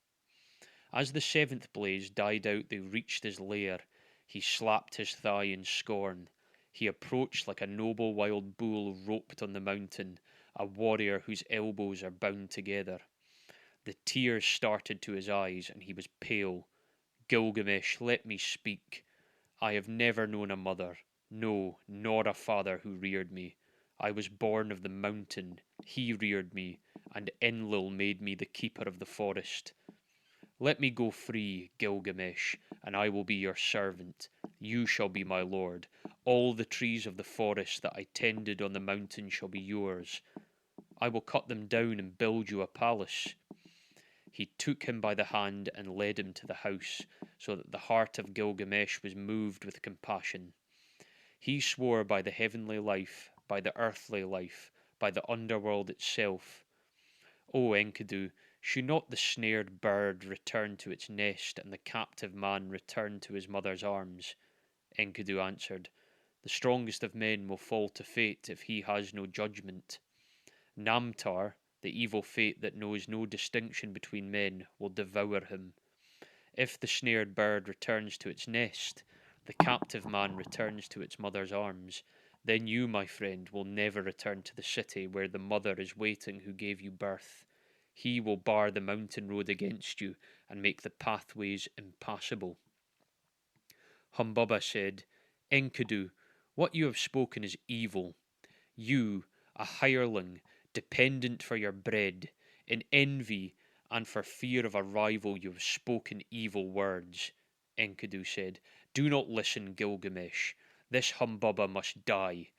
As the 7th blaze died out, they reached his lair. He slapped his thigh in scorn. He approached like a noble wild bull roped on the mountain, a warrior whose elbows are bound together. The tears started to his eyes, and he was pale. "Gilgamesh, let me speak. I have never known a mother, no, nor a father who reared me. I was born of the mountain. He reared me, and Enlil made me the keeper of the forest. Let me go free, Gilgamesh, and I will be your servant. You shall be my lord. All the trees of the forest that I tended on the mountain shall be yours. I will cut them down and build you a palace." He took him by the hand and led him to the house, so that the heart of Gilgamesh was moved with compassion. He swore by the heavenly life, by the earthly life, by the underworld itself. "O Enkidu, should not the snared bird return to its nest, and the captive man return to his mother's arms?" Enkidu answered, "The strongest of men will fall to fate if he has no judgment. Namtar, the evil fate that knows no distinction between men, will devour him. If the snared bird returns to its nest, the captive man returns to its mother's arms, then you, my friend, will never return to the city where the mother is waiting who gave you birth. He will bar the mountain road against you and make the pathways impassable." Humbaba said, "Enkidu, what you have spoken is evil. You, a hireling, dependent for your bread, in envy and for fear of a rival you have spoken evil words." Enkidu said, "Do not listen, Gilgamesh. This Humbaba must die.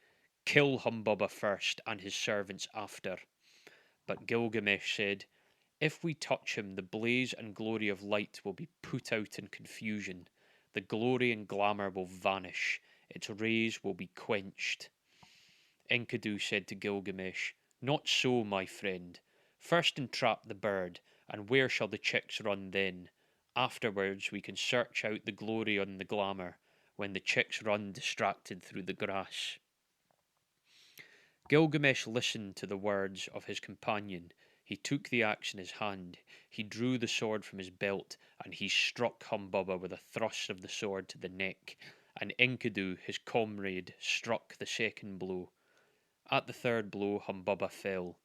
Kill Humbaba first and his servants after." But Gilgamesh said, "If we touch him, the blaze and glory of light will be put out in confusion. The glory and glamour will vanish. Its rays will be quenched." Enkidu said to Gilgamesh, "Not so, my friend. First entrap the bird, and where shall the chicks run then? Afterwards we can search out the glory and the glamour, when the chicks run distracted through the grass." Gilgamesh listened to the words of his companion. He took the axe in his hand, he drew the sword from his belt, and he struck Humbaba with a thrust of the sword to the neck, and Enkidu, his comrade, struck the second blow. At the third blow Humbaba fell.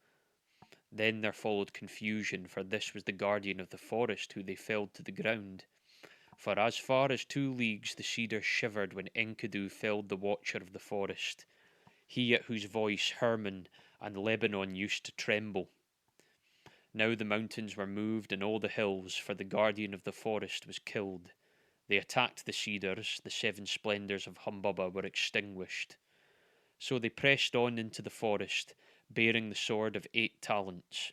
Then there followed confusion, for this was the guardian of the forest who they felled to the ground. For as far as 2 leagues the cedar shivered when Enkidu felled the watcher of the forest, he at whose voice Hermon and Lebanon used to tremble. Now the mountains were moved and all the hills, for the guardian of the forest was killed. They attacked the cedars, the seven splendours of Humbaba were extinguished. So they pressed on into the forest, bearing the sword of 8 talents.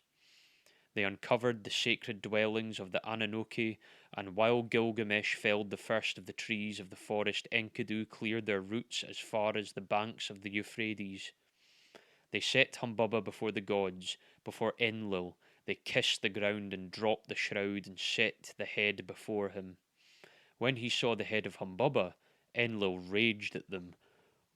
They uncovered the sacred dwellings of the Ananoke, and while Gilgamesh felled the first of the trees of the forest, Enkidu cleared their roots as far as the banks of the Euphrates. They set Humbaba before the gods, before Enlil. They kissed the ground and dropped the shroud and set the head before him. When he saw the head of Humbaba, Enlil raged at them.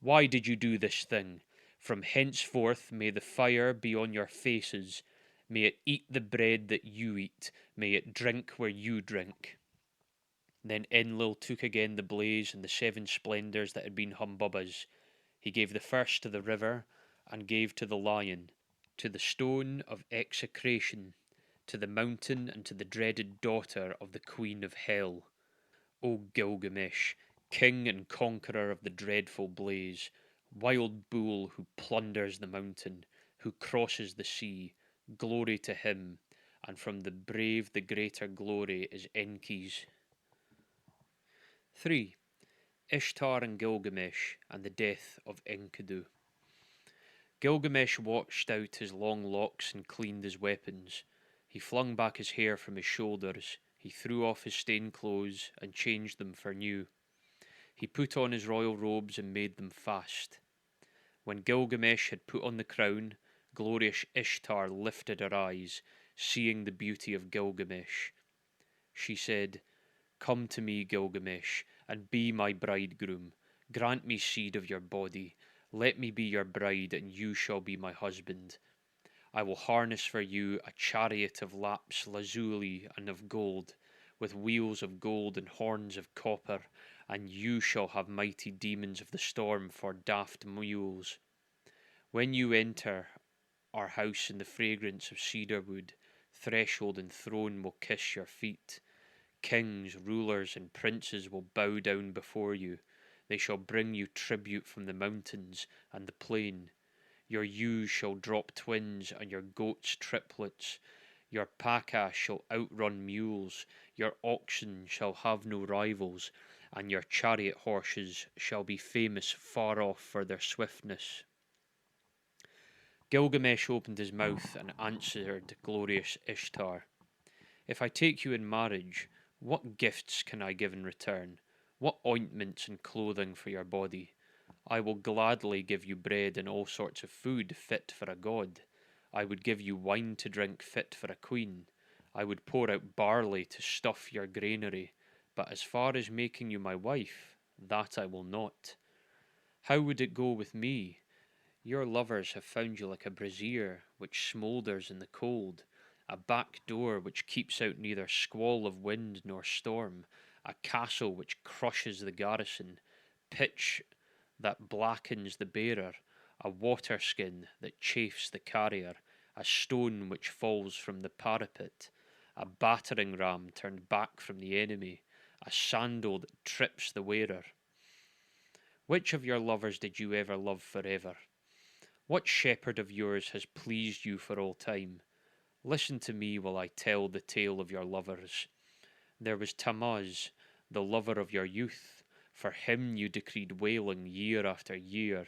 Why did you do this thing? From henceforth may the fire be on your faces. May it eat the bread that you eat. May it drink where you drink. Then Enlil took again the blaze and the 7 splendours that had been Humbaba's. He gave the first to the river, and gave to the lion, to the stone of execration, to the mountain, and to the dreaded daughter of the queen of hell. O Gilgamesh, king and conqueror of the dreadful blaze, wild bull who plunders the mountain, who crosses the sea, glory to him, and from the brave the greater glory is Enki's. 3. Ishtar and Gilgamesh and the death of Enkidu. Gilgamesh watched out his long locks and cleaned his weapons. He flung back his hair from his shoulders. He threw off his stained clothes and changed them for new. He put on his royal robes and made them fast. When Gilgamesh had put on the crown, glorious Ishtar lifted her eyes, seeing the beauty of Gilgamesh. She said, Come to me, Gilgamesh, and be my bridegroom. Grant me seed of your body. Let me be your bride, and you shall be my husband. I will harness for you a chariot of laps, lazuli, and of gold, with wheels of gold and horns of copper, and you shall have mighty demons of the storm for daft mules. When you enter our house in the fragrance of cedar wood, threshold and throne will kiss your feet. Kings, rulers, and princes will bow down before you. They shall bring you tribute from the mountains and the plain. Your ewes shall drop twins, and your goats triplets. Your pack-ass shall outrun mules. Your oxen shall have no rivals, and your chariot horses shall be famous far off for their swiftness. Gilgamesh opened his mouth and answered glorious Ishtar, If I take you in marriage, what gifts can I give in return? What ointments and clothing for your body? I will gladly give you bread and all sorts of food fit for a god. I would give you wine to drink fit for a queen. I would pour out barley to stuff your granary. But as far as making you my wife, that I will not. How would it go with me? Your lovers have found you like a brazier which smoulders in the cold, a back door which keeps out neither squall of wind nor storm, a castle which crushes the garrison, pitch that blackens the bearer, a water skin that chafes the carrier, a stone which falls from the parapet, a battering ram turned back from the enemy, a sandal that trips the wearer. Which of your lovers did you ever love forever? What shepherd of yours has pleased you for all time? Listen to me while I tell the tale of your lovers. There was Tammuz, the lover of your youth. For him you decreed wailing year after year.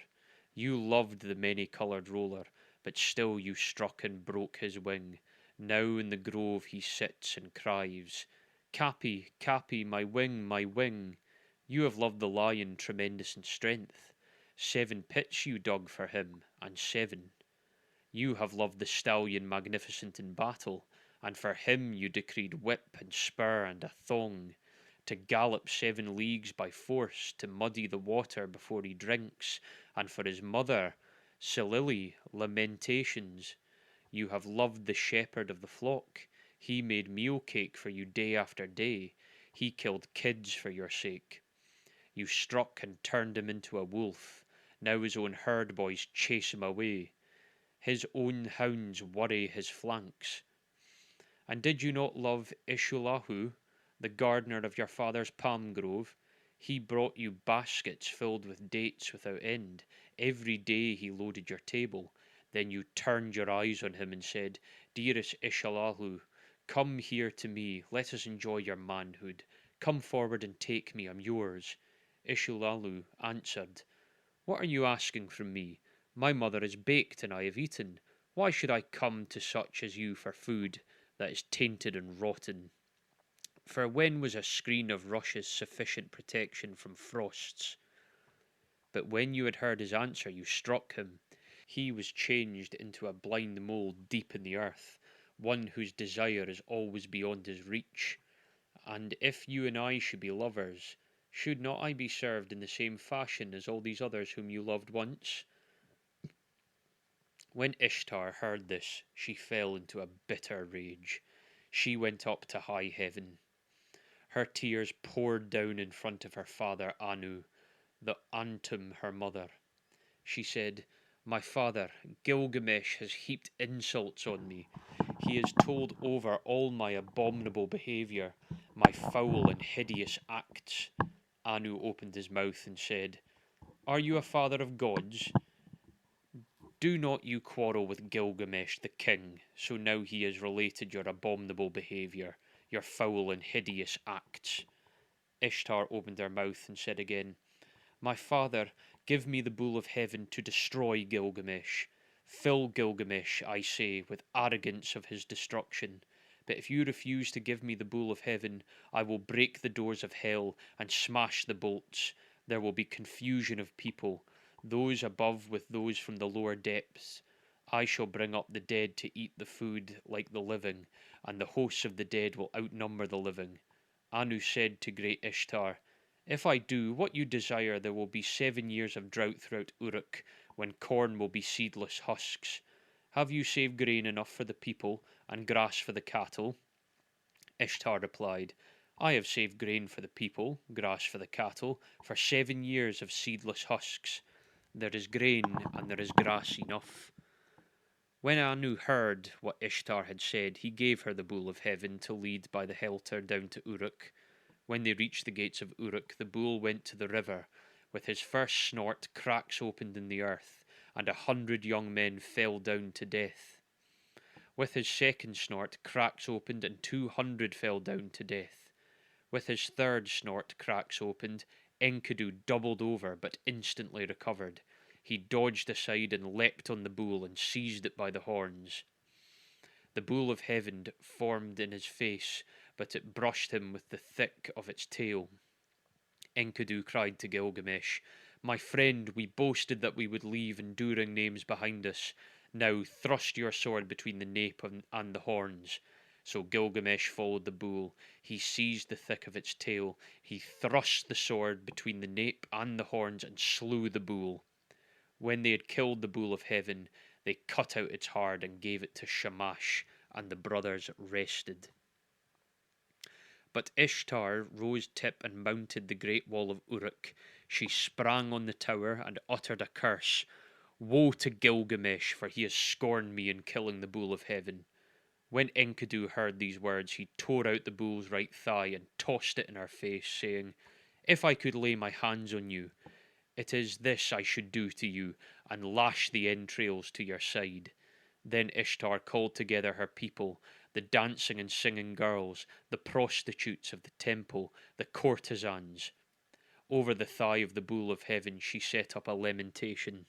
You loved the many-coloured roller, but still you struck and broke his wing. Now in the grove he sits and cries, Kapi, Kapi, my wing, my wing. You have loved the lion tremendous in strength. 7 pits you dug for him, and 7. You have loved the stallion magnificent in battle, and for him you decreed whip and spur and a thong, to gallop 7 leagues by force, to muddy the water before he drinks, and for his mother, Silili, lamentations. You have loved the shepherd of the flock. He made meal cake for you day after day. He killed kids for your sake. You struck and turned him into a wolf. Now his own herd boys chase him away. His own hounds worry his flanks. And did you not love Ishulahu, the gardener of your father's palm grove? He brought you baskets filled with dates without end. Every day he loaded your table. Then you turned your eyes on him and said, Dearest Ishalalu, come here to me, let us enjoy your manhood. Come forward and take me, I'm yours. Ishalalu answered, What are you asking from me? My mother is baked and I have eaten. Why should I come to such as you for food that is tainted and rotten? For when was a screen of rushes sufficient protection from frosts? But when you had heard his answer, you struck him. He was changed into a blind mole deep in the earth, one whose desire is always beyond his reach. And if you and I should be lovers, should not I be served in the same fashion as all these others whom you loved once? When Ishtar heard this, she fell into a bitter rage. She went up to high heaven. Her tears poured down in front of her father Anu, the Antum her mother. She said, My father, Gilgamesh, has heaped insults on me. He has told over all my abominable behaviour, my foul and hideous acts. Anu opened his mouth and said, Are you a father of gods? Do not you quarrel with Gilgamesh the king, so now he has related your abominable behaviour, your foul and hideous acts. Ishtar opened her mouth and said again, My father, give me the bowl of heaven to destroy Gilgamesh. Fill Gilgamesh, I say, with arrogance of his destruction. But if you refuse to give me the bowl of heaven, I will break the doors of hell and smash the bolts. There will be confusion of people, those above with those from the lower depths. I shall bring up the dead to eat the food like the living, and the hosts of the dead will outnumber the living. Anu said to great Ishtar, If I do what you desire, there will be 7 years of drought throughout Uruk, when corn will be seedless husks. Have you saved grain enough for the people, and grass for the cattle? Ishtar replied, I have saved grain for the people, grass for the cattle, for 7 years of seedless husks. There is grain and there is grass enough. When Anu heard what Ishtar had said, he gave her the bowl of heaven to lead by the helter down to Uruk. When they reached the gates of Uruk, the bull went to the river. With his first snort, cracks opened in the earth, and 100 young men fell down to death. With his second snort, cracks opened, and 200 fell down to death. With his third snort, cracks opened. Enkidu doubled over, but instantly recovered. He dodged aside and leapt on the bull and seized it by the horns. The bowl of heaven formed in his face, but it brushed him with the thick of its tail. Enkidu cried to Gilgamesh, My friend, we boasted that we would leave enduring names behind us. Now thrust your sword between the nape and the horns. So Gilgamesh followed the bull. He seized the thick of its tail. He thrust the sword between the nape and the horns and slew the bull. When they had killed the bull of heaven, they cut out its heart and gave it to Shamash, and the brothers rested. But Ishtar rose tip and mounted the great wall of Uruk. She sprang on the tower and uttered a curse. Woe to Gilgamesh, for he has scorned me in killing the bull of heaven. When Enkidu heard these words, he tore out the bull's right thigh and tossed it in her face, saying, If I could lay my hands on you, it is this I should do to you, and lash the entrails to your side. Then Ishtar called together her people, the dancing and singing girls, the prostitutes of the temple, the courtesans. Over the thigh of the bull of heaven she set up a lamentation.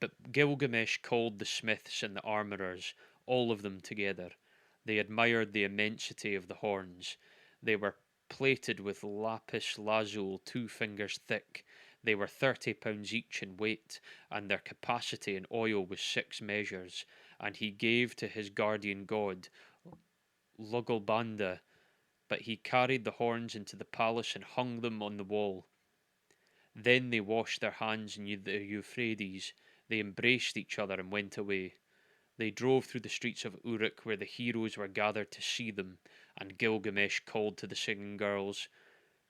But Gilgamesh called the smiths and the armourers, all of them together. They admired the immensity of the horns. They were plated with lapis lazuli 2 fingers thick. They were 30 pounds each in weight, and their capacity in oil was 6 measures. And he gave to his guardian god, Lugalbanda, but he carried the horns into the palace and hung them on the wall. Then they washed their hands in the Euphrates. They embraced each other and went away. They drove through the streets of Uruk where the heroes were gathered to see them, and Gilgamesh called to the singing girls,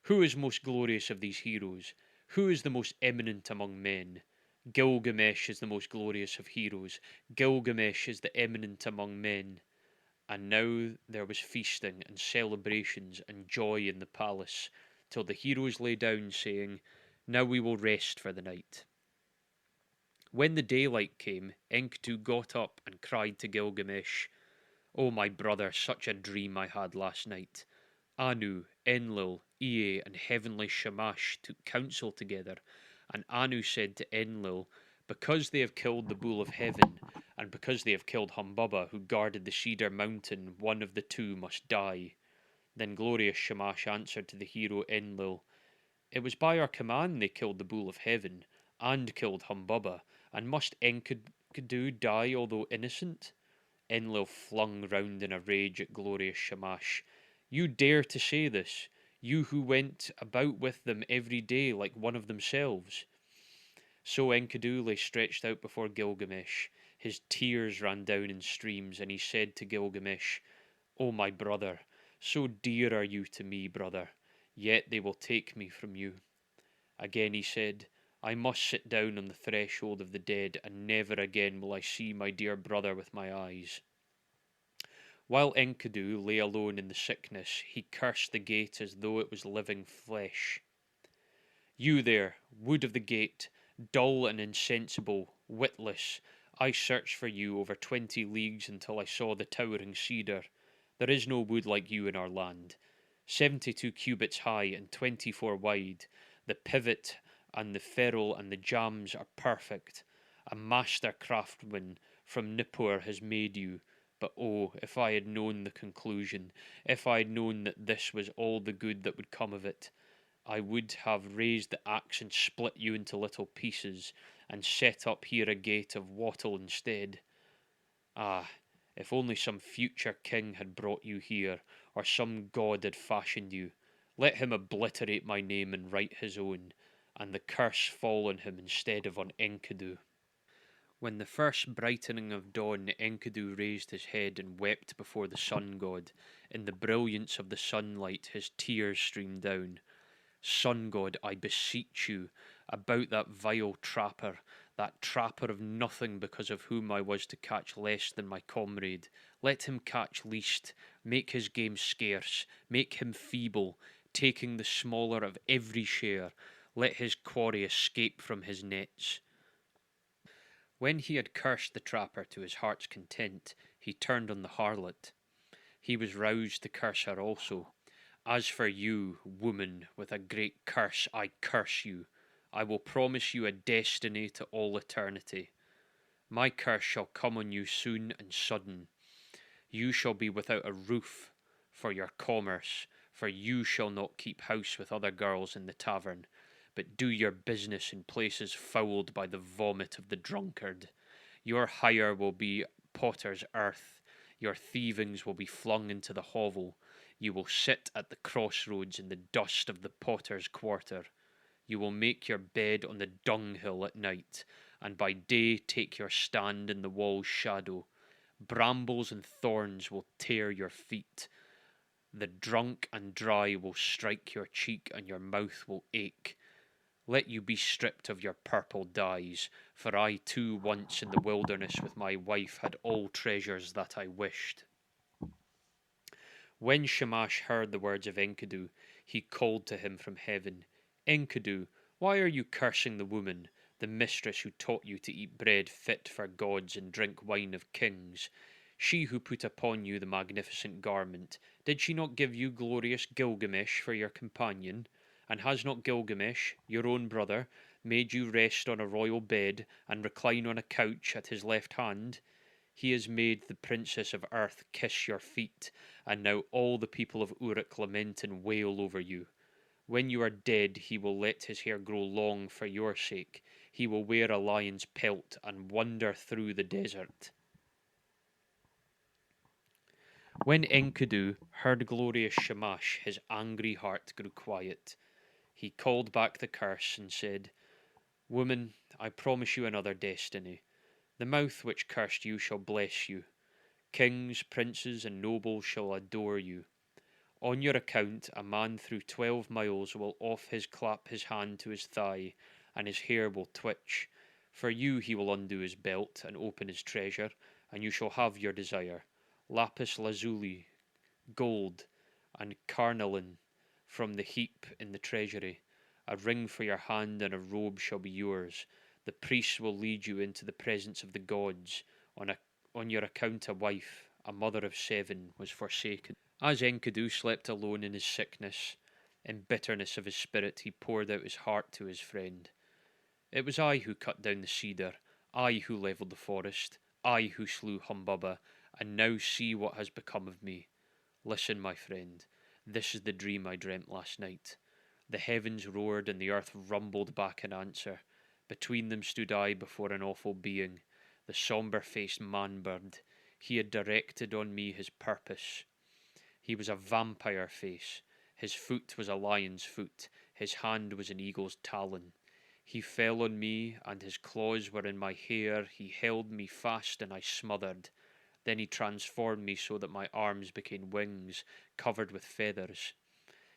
Who is most glorious of these heroes? Who is the most eminent among men? Gilgamesh is the most glorious of heroes. Gilgamesh is the eminent among men. And now there was feasting and celebrations and joy in the palace, till the heroes lay down, saying, Now we will rest for the night. When the daylight came, Enkidu got up and cried to Gilgamesh, "O my brother, such a dream I had last night. Anu, Enlil, Ea, and heavenly Shamash took counsel together, and Anu said to Enlil, because they have killed the bull of heaven, and because they have killed Humbaba, who guarded the cedar mountain, one of the two must die." Then glorious Shamash answered to the hero Enlil, "It was by our command they killed the bull of heaven, and killed Humbaba, and must Enkidu die although innocent?" Enlil flung round in a rage at glorious Shamash. "You dare to say this, you who went about with them every day like one of themselves?" So Enkidu lay stretched out before Gilgamesh. His tears ran down in streams, and he said to Gilgamesh, "O my brother, so dear are you to me, brother, yet they will take me from you." Again he said, "I must sit down on the threshold of the dead, and never again will I see my dear brother with my eyes." While Enkidu lay alone in the sickness, he cursed the gate as though it was living flesh. "You there, wood of the gate, dull and insensible, witless, I searched for you over 20 leagues until I saw the towering cedar. There is no wood like you in our land. 72 cubits high and 24 wide, the pivot and the ferrule and the jambs are perfect. A master craftsman from Nippur has made you. But oh, if I had known the conclusion, if I had known that this was all the good that would come of it, I would have raised the axe and split you into little pieces, and set up here a gate of wattle instead. Ah, if only some future king had brought you here, or some god had fashioned you. Let him obliterate my name and write his own, and the curse fall on him instead of on Enkidu." When the first brightening of dawn, Enkidu raised his head and wept before the sun god. In the brilliance of the sunlight, his tears streamed down. "Sun god, I beseech you, about that vile trapper, that trapper of nothing because of whom I was to catch less than my comrade. Let him catch least, make his game scarce, make him feeble, taking the smaller of every share. Let his quarry escape from his nets." When he had cursed the trapper to his heart's content, he turned on the harlot. He was roused to curse her also. "As for you, woman, with a great curse I curse you. I will promise you a destiny to all eternity. My curse shall come on you soon and sudden. You shall be without a roof for your commerce, for you shall not keep house with other girls in the tavern, but do your business in places fouled by the vomit of the drunkard. Your hire will be potter's earth, your thievings will be flung into the hovel. You will sit at the crossroads in the dust of the potter's quarter. You will make your bed on the dunghill at night, and by day take your stand in the wall's shadow. Brambles and thorns will tear your feet. The drunk and dry will strike your cheek, and your mouth will ache. Let you be stripped of your purple dyes, for I too once in the wilderness with my wife had all treasures that I wished." When Shamash heard the words of Enkidu, he called to him from heaven, "Enkidu, why are you cursing the woman, the mistress who taught you to eat bread fit for gods and drink wine of kings? She who put upon you the magnificent garment, did she not give you glorious Gilgamesh for your companion? And has not Gilgamesh, your own brother, made you rest on a royal bed and recline on a couch at his left hand? He has made the princess of earth kiss your feet, and now all the people of Uruk lament and wail over you. When you are dead, he will let his hair grow long for your sake. He will wear a lion's pelt and wander through the desert." When Enkidu heard glorious Shamash, his angry heart grew quiet. He called back the curse and said, "Woman, I promise you another destiny. The mouth which cursed you shall bless you. Kings, princes, and nobles shall adore you. On your account, a man through 12 miles will off his clap his hand to his thigh, and his hair will twitch. For you he will undo his belt and open his treasure, and you shall have your desire. Lapis lazuli, gold, and carnelian from the heap in the treasury. A ring for your hand and a robe shall be yours. The priests will lead you into the presence of the gods. On, a, on your account, a wife, a mother of 7, was forsaken. As Enkidu slept alone in his sickness, in bitterness of his spirit, he poured out his heart to his friend. It was I who cut down the cedar, I who levelled the forest, I who slew Humbaba, and now see what has become of me. Listen, my friend, this is the dream I dreamt last night. The heavens roared and the earth rumbled back in answer. Between them stood I before an awful being, the sombre-faced man-bird. He had directed on me his purpose. He was a vampire face. His foot was a lion's foot. His hand was an eagle's talon. He fell on me, and his claws were in my hair. He held me fast, and I smothered. Then he transformed me so that my arms became wings, covered with feathers.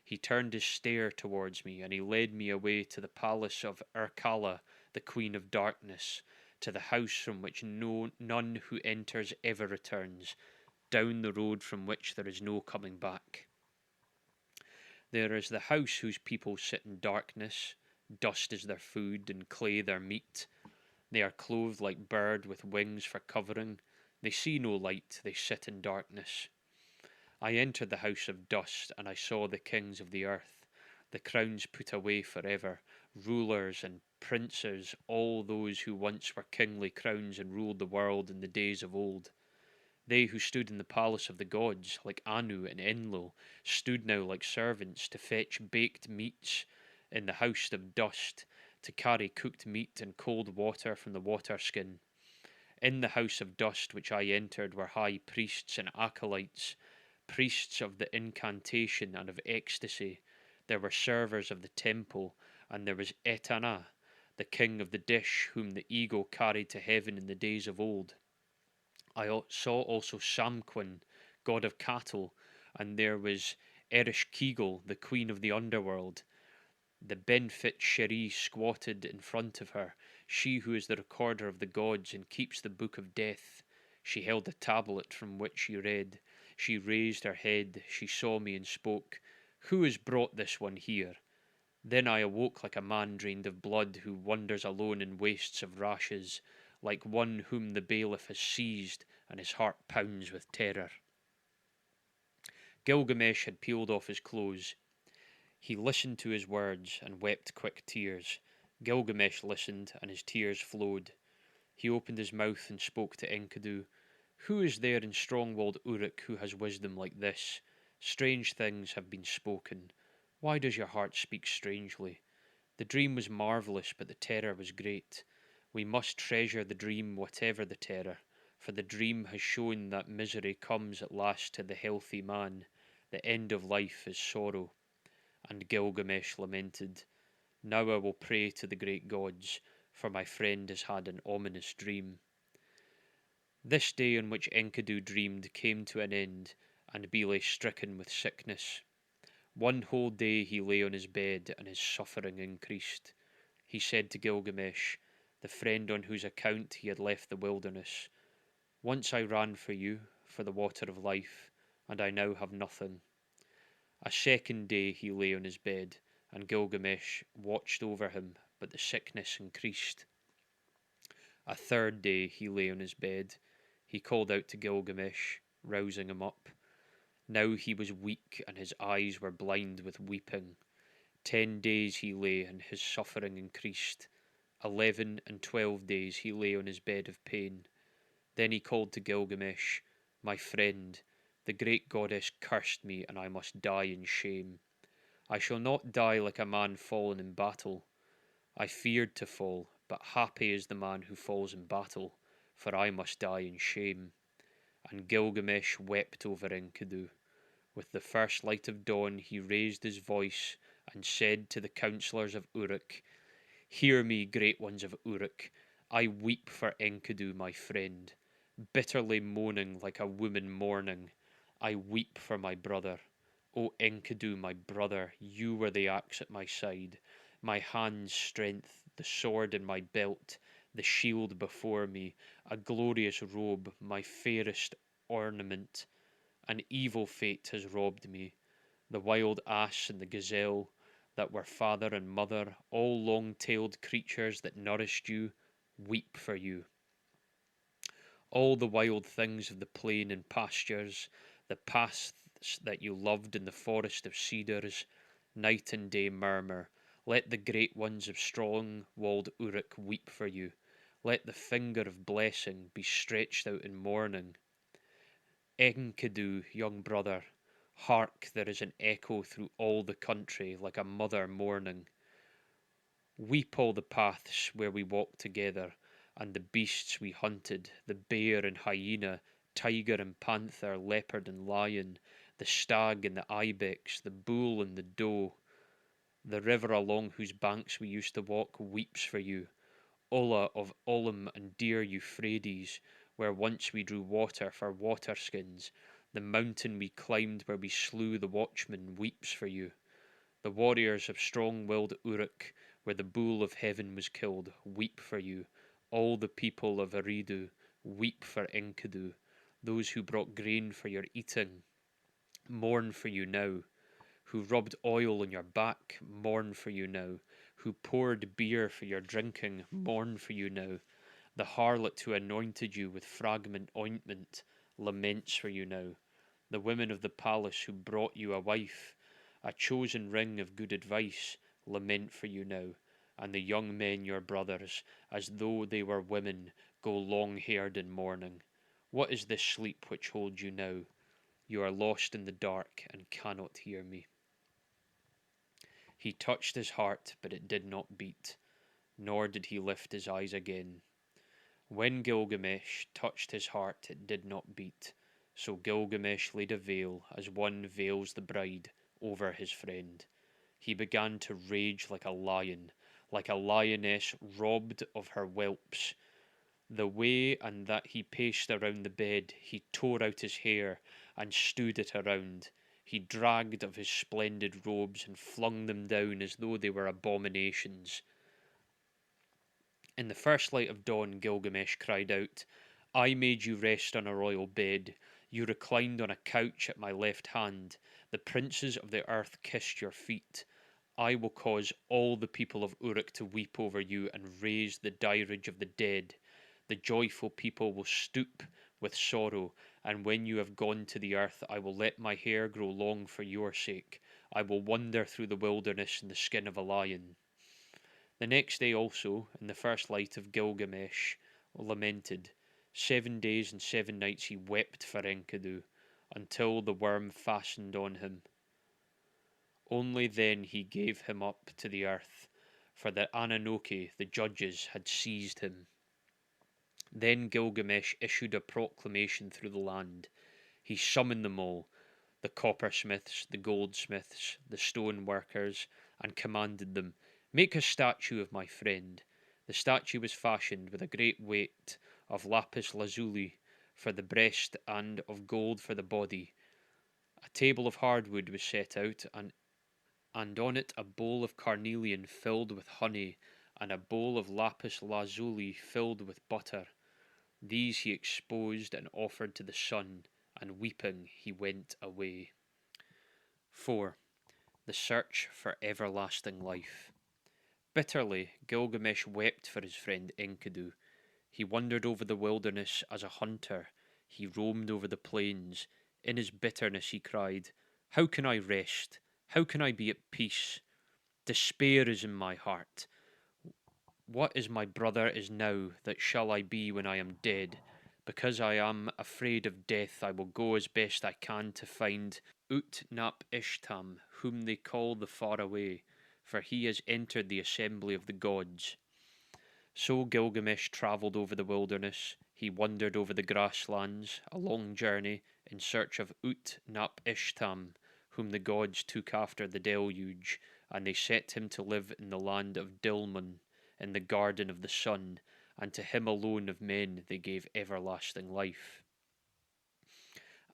He turned his stare towards me, and he led me away to the palace of Erkala, the Queen of Darkness, to the house from which none who enters ever returns, down the road from which there is no coming back. There is the house whose people sit in darkness, dust is their food, and clay their meat. They are clothed like bird with wings for covering. They see no light, they sit in darkness. I entered the house of dust, and I saw the kings of the earth, the crowns put away forever, rulers and princes, all those who once were kingly crowns and ruled the world in the days of old. They who stood in the palace of the gods, like Anu and Enlil, stood now like servants to fetch baked meats in the house of dust, to carry cooked meat and cold water from the water skin. In the house of dust which I entered were high priests and acolytes, priests of the incantation and of ecstasy. There were servers of the temple, and there was Etana, the king of the dish, whom the eagle carried to heaven in the days of old. I saw also Samquin, god of cattle, and there was Ereshkigal, the queen of the underworld. The Benfit Sheri squatted in front of her, she who is the recorder of the gods and keeps the book of death. She held a tablet from which she read. She raised her head, she saw me and spoke. Who has brought this one here? Then I awoke like a man drained of blood who wanders alone in wastes of rashes, like one whom the bailiff has seized and his heart pounds with terror. Gilgamesh had peeled off his clothes. He listened to his words and wept quick tears. Gilgamesh listened, and his tears flowed. He opened his mouth and spoke to Enkidu. Who is there in strong-walled Uruk who has wisdom like this? Strange things have been spoken. Why does your heart speak strangely? The dream was marvellous, but the terror was great. We must treasure the dream whatever the terror, for the dream has shown that misery comes at last to the healthy man. The end of life is sorrow. And Gilgamesh lamented, Now I will pray to the great gods, for my friend has had an ominous dream. This day on which Enkidu dreamed came to an end, and he lay stricken with sickness. One whole day he lay on his bed, and his suffering increased. He said to Gilgamesh, the friend on whose account he had left the wilderness, Once I ran for you, for the water of life, and I now have nothing. A second day he lay on his bed, and Gilgamesh watched over him, but the sickness increased. A third day he lay on his bed. He called out to Gilgamesh, rousing him up. Now he was weak, and his eyes were blind with weeping. 10 days he lay, and his suffering increased. 11 and 12 days he lay on his bed of pain. Then he called to Gilgamesh, My friend, the great goddess cursed me, and I must die in shame. I shall not die like a man fallen in battle. I feared to fall, but happy is the man who falls in battle, for I must die in shame. And Gilgamesh wept over Enkidu. With the first light of dawn he raised his voice and said to the counsellors of Uruk, Hear me, great ones of Uruk. I weep for Enkidu, my friend, bitterly moaning like a woman mourning. I weep for my brother. O Enkidu, my brother, you were the axe at my side, my hand's strength, the sword in my belt, the shield before me, a glorious robe, my fairest ornament. An evil fate has robbed me. The wild ass and the gazelle, that were father and mother, all long-tailed creatures that nourished you, weep for you. All the wild things of the plain and pastures, the paths that you loved in the forest of cedars, night and day murmur. Let the great ones of strong-walled Uruk weep for you. Let the finger of blessing be stretched out in mourning. Enkidu, young brother, hark, there is an echo through all the country like a mother mourning. Weep all the paths where we walked together, and the beasts we hunted, the bear and hyena, tiger and panther, leopard and lion, the stag and the ibex, the bull and the doe. The river along whose banks we used to walk weeps for you. Ola of Olim and dear Euphrates, where once we drew water for water skins. The mountain we climbed where we slew the watchman weeps for you. The warriors of strong-willed Uruk, where the bull of heaven was killed, weep for you. All the people of Eridu weep for Enkidu. Those who brought grain for your eating mourn for you now. Who rubbed oil on your back mourn for you now. Who poured beer for your drinking mourn for you now. The harlot who anointed you with fragment ointment laments for you now. The women of the palace who brought you a wife, a chosen ring of good advice, lament for you now, and the young men your brothers, as though they were women, go long-haired in mourning. What is this sleep which holds you now? You are lost in the dark and cannot hear me. He touched his heart, but it did not beat, nor did he lift his eyes again. When Gilgamesh touched his heart, it did not beat. So Gilgamesh laid a veil, as one veils the bride, over his friend. He began to rage like a lioness robbed of her whelps. The way and that he paced around the bed, he tore out his hair and stewed it around. He dragged of his splendid robes and flung them down as though they were abominations. In the first light of dawn, Gilgamesh cried out, I made you rest on a royal bed. You reclined on a couch at my left hand. The princes of the earth kissed your feet. I will cause all the people of Uruk to weep over you and raise the dirge of the dead. The joyful people will stoop with sorrow, and when you have gone to the earth, I will let my hair grow long for your sake. I will wander through the wilderness in the skin of a lion. The next day also, in the first light of Gilgamesh lamented. 7 days and 7 nights he wept for Enkidu, until the worm fastened on him. Only then he gave him up to the earth, for the Ananoke, the judges, had seized him. Then Gilgamesh issued a proclamation through the land. He summoned them all, the coppersmiths, the goldsmiths, the stone workers, and commanded them, Make a statue of my friend. The statue was fashioned with a great weight of lapis lazuli for the breast and of gold for the body. A table of hardwood was set out, and on it a bowl of carnelian filled with honey, and a bowl of lapis lazuli filled with butter. These he exposed and offered to the sun, and weeping he went away. 4. The search for everlasting life. Bitterly, Gilgamesh wept for his friend Enkidu. He wandered over the wilderness as a hunter. He roamed over the plains. In his bitterness he cried, How can I rest? How can I be at peace? Despair is in my heart. What is my brother is now, that shall I be when I am dead? Because I am afraid of death, I will go as best I can to find Ut-nap-ishtam, whom they call the Faraway, for he has entered the assembly of the gods. So Gilgamesh travelled over the wilderness. He wandered over the grasslands, a long journey, in search of Ut-nap-ishtam, whom the gods took after the deluge, and they set him to live in the land of Dilmun, in the garden of the sun, and to him alone of men they gave everlasting life.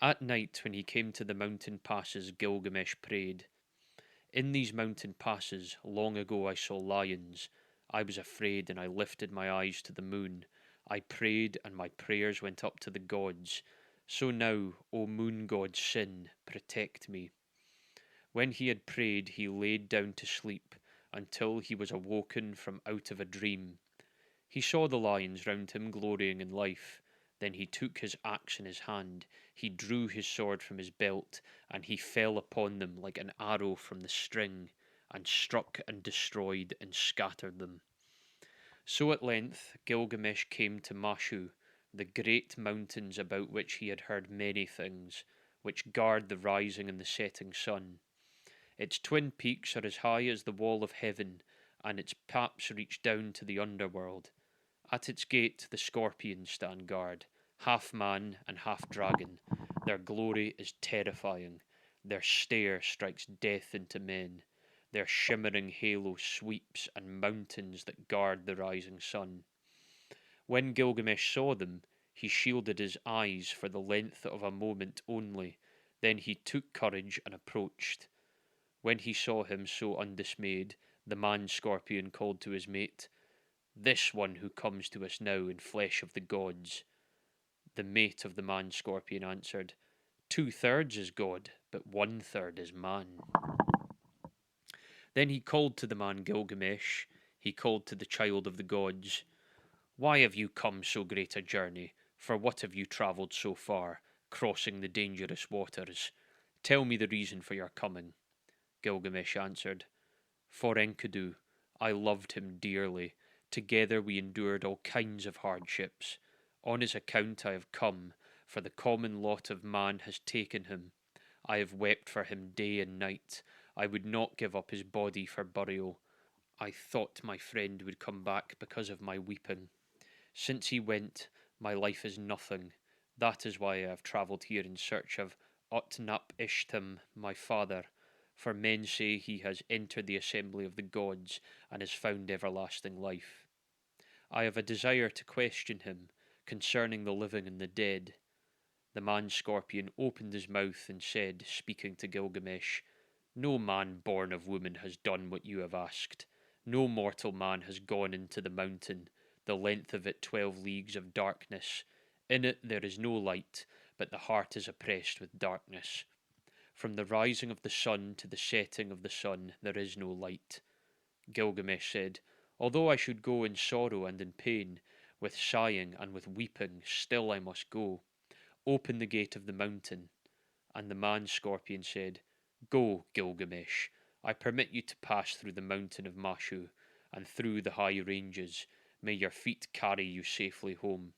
At night, when he came to the mountain passes, Gilgamesh prayed. In these mountain passes, long ago I saw lions. I was afraid, and I lifted my eyes to the moon. I prayed, and my prayers went up to the gods. So now, O moon god Sin, protect me. When he had prayed, he laid down to sleep until he was awoken from out of a dream. He saw the lions round him glorying in life. Then he took his axe in his hand, he drew his sword from his belt, and he fell upon them like an arrow from the string, and struck and destroyed and scattered them. So at length Gilgamesh came to Mashu, the great mountains about which he had heard many things, which guard the rising and the setting sun. Its twin peaks are as high as the wall of heaven, and its paps reach down to the underworld. At its gate the scorpions stand guard, half man and half dragon. Their glory is terrifying. Their stare strikes death into men. Their shimmering halo sweeps and mountains that guard the rising sun. When Gilgamesh saw them, he shielded his eyes for the length of a moment only. Then he took courage and approached. When he saw him so undismayed, the man scorpion called to his mate, "This one who comes to us now in flesh of the gods." The mate of the man scorpion answered, "2/3 is God, but 1/3 is man." Then he called to the man Gilgamesh, he called to the child of the gods, "Why have you come so great a journey? For what have you travelled so far, crossing the dangerous waters? Tell me the reason for your coming." Gilgamesh answered, "For Enkidu, I loved him dearly. Together we endured all kinds of hardships. On his account I have come, for the common lot of man has taken him. I have wept for him day and night. I would not give up his body for burial. I thought my friend would come back because of my weeping. Since he went, my life is nothing. That is why I have travelled here in search of Otnap Ishtam, my father, for men say he has entered the assembly of the gods and has found everlasting life. I have a desire to question him concerning the living and the dead." The man scorpion opened his mouth and said, speaking to Gilgamesh, "No man born of woman has done what you have asked. No mortal man has gone into the mountain, the length of it 12 leagues of darkness. In it there is no light, but the heart is oppressed with darkness. From the rising of the sun to the setting of the sun there is no light." Gilgamesh said, "Although I should go in sorrow and in pain, with sighing and with weeping, still I must go. Open the gate of the mountain." And the man scorpion said, "Go, Gilgamesh. I permit you to pass through the mountain of Mashu, and through the high ranges. May your feet carry you safely home.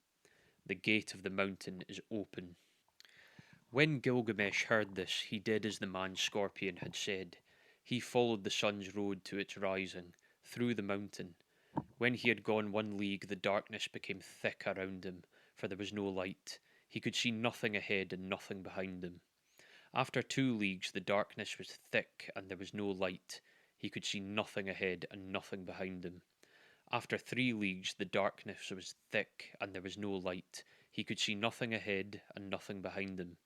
The gate of the mountain is open." When Gilgamesh heard this, he did as the man scorpion had said. He followed the sun's road to its rising, through the mountain. When he had gone 1 league, the darkness became thick around him, for there was no light. He could see nothing ahead and nothing behind him. After 2 leagues, the darkness was thick and there was no light. He could see nothing ahead and nothing behind him. After 3 leagues, the darkness was thick and there was no light. He could see nothing ahead and nothing behind him.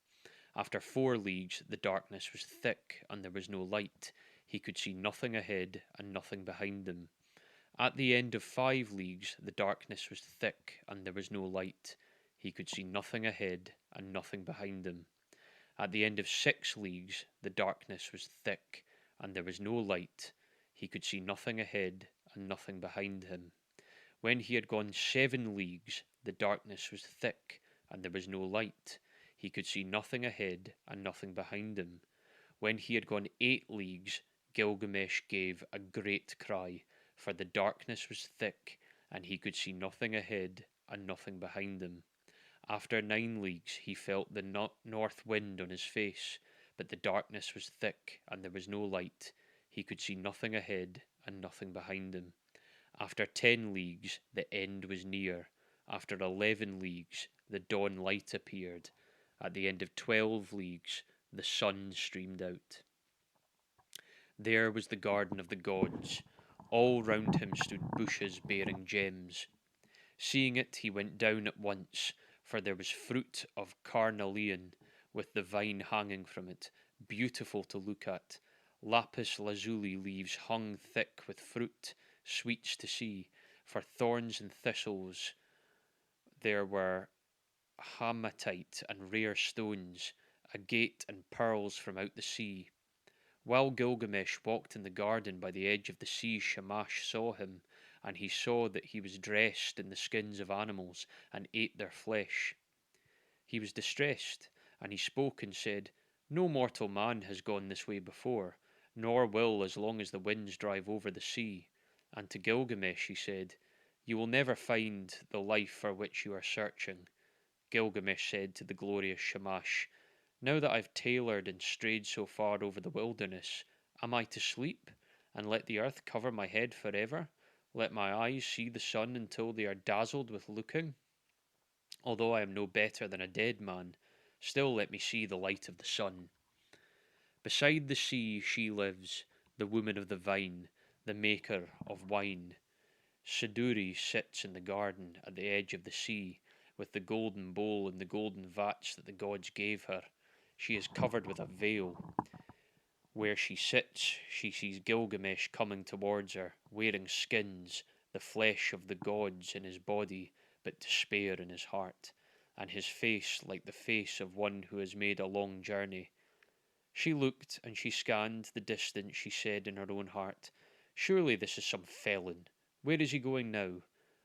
After 4 leagues, the darkness was thick and there was no light. He could see nothing ahead and nothing behind him. At the end of 5 leagues, the darkness was thick and there was no light. He could see nothing ahead and nothing behind him. At the end of 6 leagues, the darkness was thick and there was no light. He could see nothing ahead and nothing behind him. When he had gone 7 leagues, the darkness was thick and there was no light. He could see nothing ahead and nothing behind him. When he had gone 8 leagues, Gilgamesh gave a great cry, for the darkness was thick and he could see nothing ahead and nothing behind him. After 9 leagues, he felt the north wind on his face, but the darkness was thick and there was no light. He could see nothing ahead and nothing behind him. After 10 leagues, the end was near. After 11 leagues, the dawn light appeared. At the end of 12 leagues, the sun streamed out. There was the garden of the gods. All round him stood bushes bearing gems. Seeing it, he went down at once, for there was fruit of carnelian, with the vine hanging from it, beautiful to look at. Lapis lazuli leaves hung thick with fruit, sweets to see. For thorns and thistles there were hamatite and rare stones, agate and pearls from out the sea. While Gilgamesh walked in the garden by the edge of the sea, Shamash saw him, and he saw that he was dressed in the skins of animals and ate their flesh. He was distressed, and he spoke and said, "No mortal man has gone this way before, nor will as long as the winds drive over the sea." And to Gilgamesh he said, "You will never find the life for which you are searching." Gilgamesh said to the glorious Shamash, "Now that I've tailored and strayed so far over the wilderness, am I to sleep, and let the earth cover my head forever? Let my eyes see the sun until they are dazzled with looking? Although I am no better than a dead man, still let me see the light of the sun. Beside the sea she lives, the woman of the vine, the maker of wine. Siduri sits in the garden at the edge of the sea, with the golden bowl and the golden vats that the gods gave her. She is covered with a veil. Where she sits, she sees Gilgamesh coming towards her, wearing skins, the flesh of the gods in his body, but despair in his heart, and his face like the face of one who has made a long journey. She looked and she scanned the distance. She said in her own heart, "Surely this is some felon. Where is he going now?"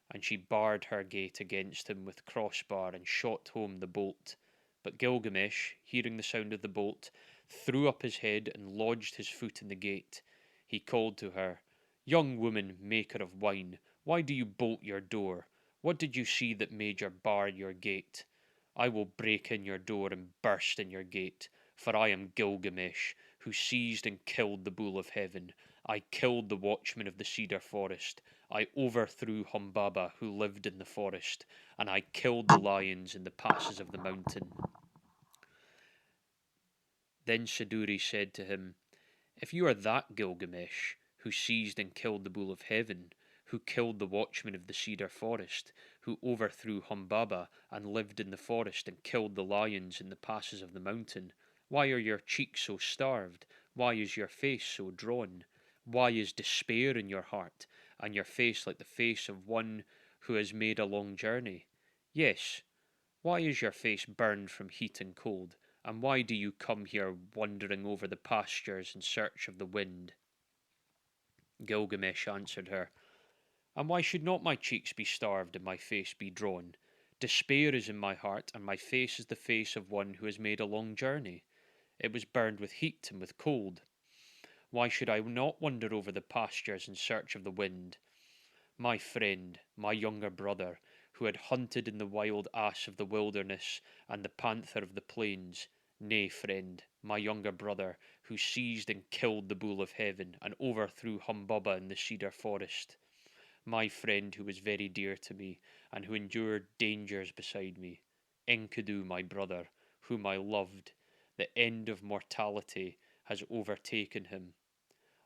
And she barred her gate against him with crossbar and shot home the bolt. But Gilgamesh, hearing the sound of the bolt, threw up his head and lodged his foot in the gate. He called to her, "Young woman, maker of wine, why do you bolt your door? What did you see that made you bar your gate? I will break in your door and burst in your gate, for I am Gilgamesh, who seized and killed the bull of heaven. I killed the watchman of the cedar forest. I overthrew Humbaba, who lived in the forest, and I killed the lions in the passes of the mountain." Then Siduri said to him, "If you are that Gilgamesh, who seized and killed the bull of heaven, who killed the watchman of the cedar forest, who overthrew Humbaba and lived in the forest and killed the lions in the passes of the mountain, why are your cheeks so starved? Why is your face so drawn? Why is despair in your heart, and your face like the face of one who has made a long journey? Yes, why is your face burned from heat and cold? And why do you come here wandering over the pastures in search of the wind?" Gilgamesh answered her, "And why should not my cheeks be starved and my face be drawn? Despair is in my heart, and my face is the face of one who has made a long journey. It was burned with heat and with cold. Why should I not wander over the pastures in search of the wind? My friend, my younger brother, who had hunted in the wild ass of the wilderness and the panther of the plains, nay, friend, my younger brother, who seized and killed the bull of heaven and overthrew Humbaba in the cedar forest, my friend who was very dear to me and who endured dangers beside me, Enkidu, my brother, whom I loved, the end of mortality has overtaken him.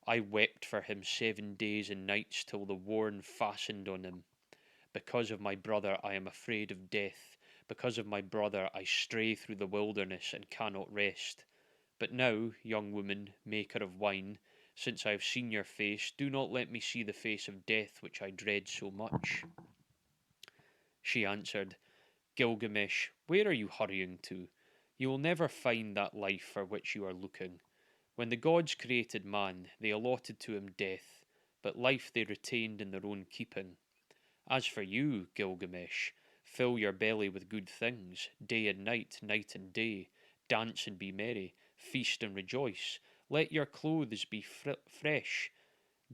I wept for him 7 days and nights till the worn fastened on him. Because of my brother I am afraid of death. Because of my brother I stray through the wilderness and cannot rest. But now, young woman, maker of wine, since I have seen your face, do not let me see the face of death which I dread so much." She answered, "Gilgamesh, where are you hurrying to? You will never find that life for which you are looking. When the gods created man, they allotted to him death, but life they retained in their own keeping. As for you, Gilgamesh, fill your belly with good things, day and night, night and day. Dance and be merry, feast and rejoice. Let your clothes be fresh.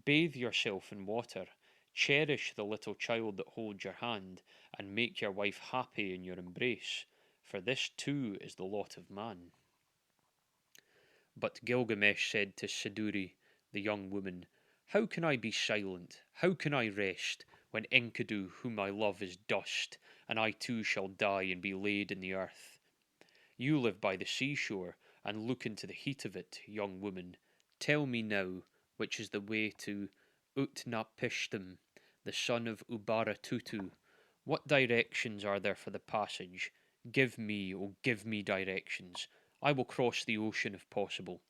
Bathe yourself in water. Cherish the little child that holds your hand, and make your wife happy in your embrace, for this too is the lot of man." But Gilgamesh said to Siduri, the young woman, "How can I be silent? How can I rest, when Enkidu, whom I love, is dust, and I too shall die and be laid in the earth? You live by the seashore, and look into the heat of it, young woman. Tell me now, which is the way to Utnapishtim, the son of Ubaratutu? What directions are there for the passage? Give me, oh, give me directions. I will cross the ocean if possible.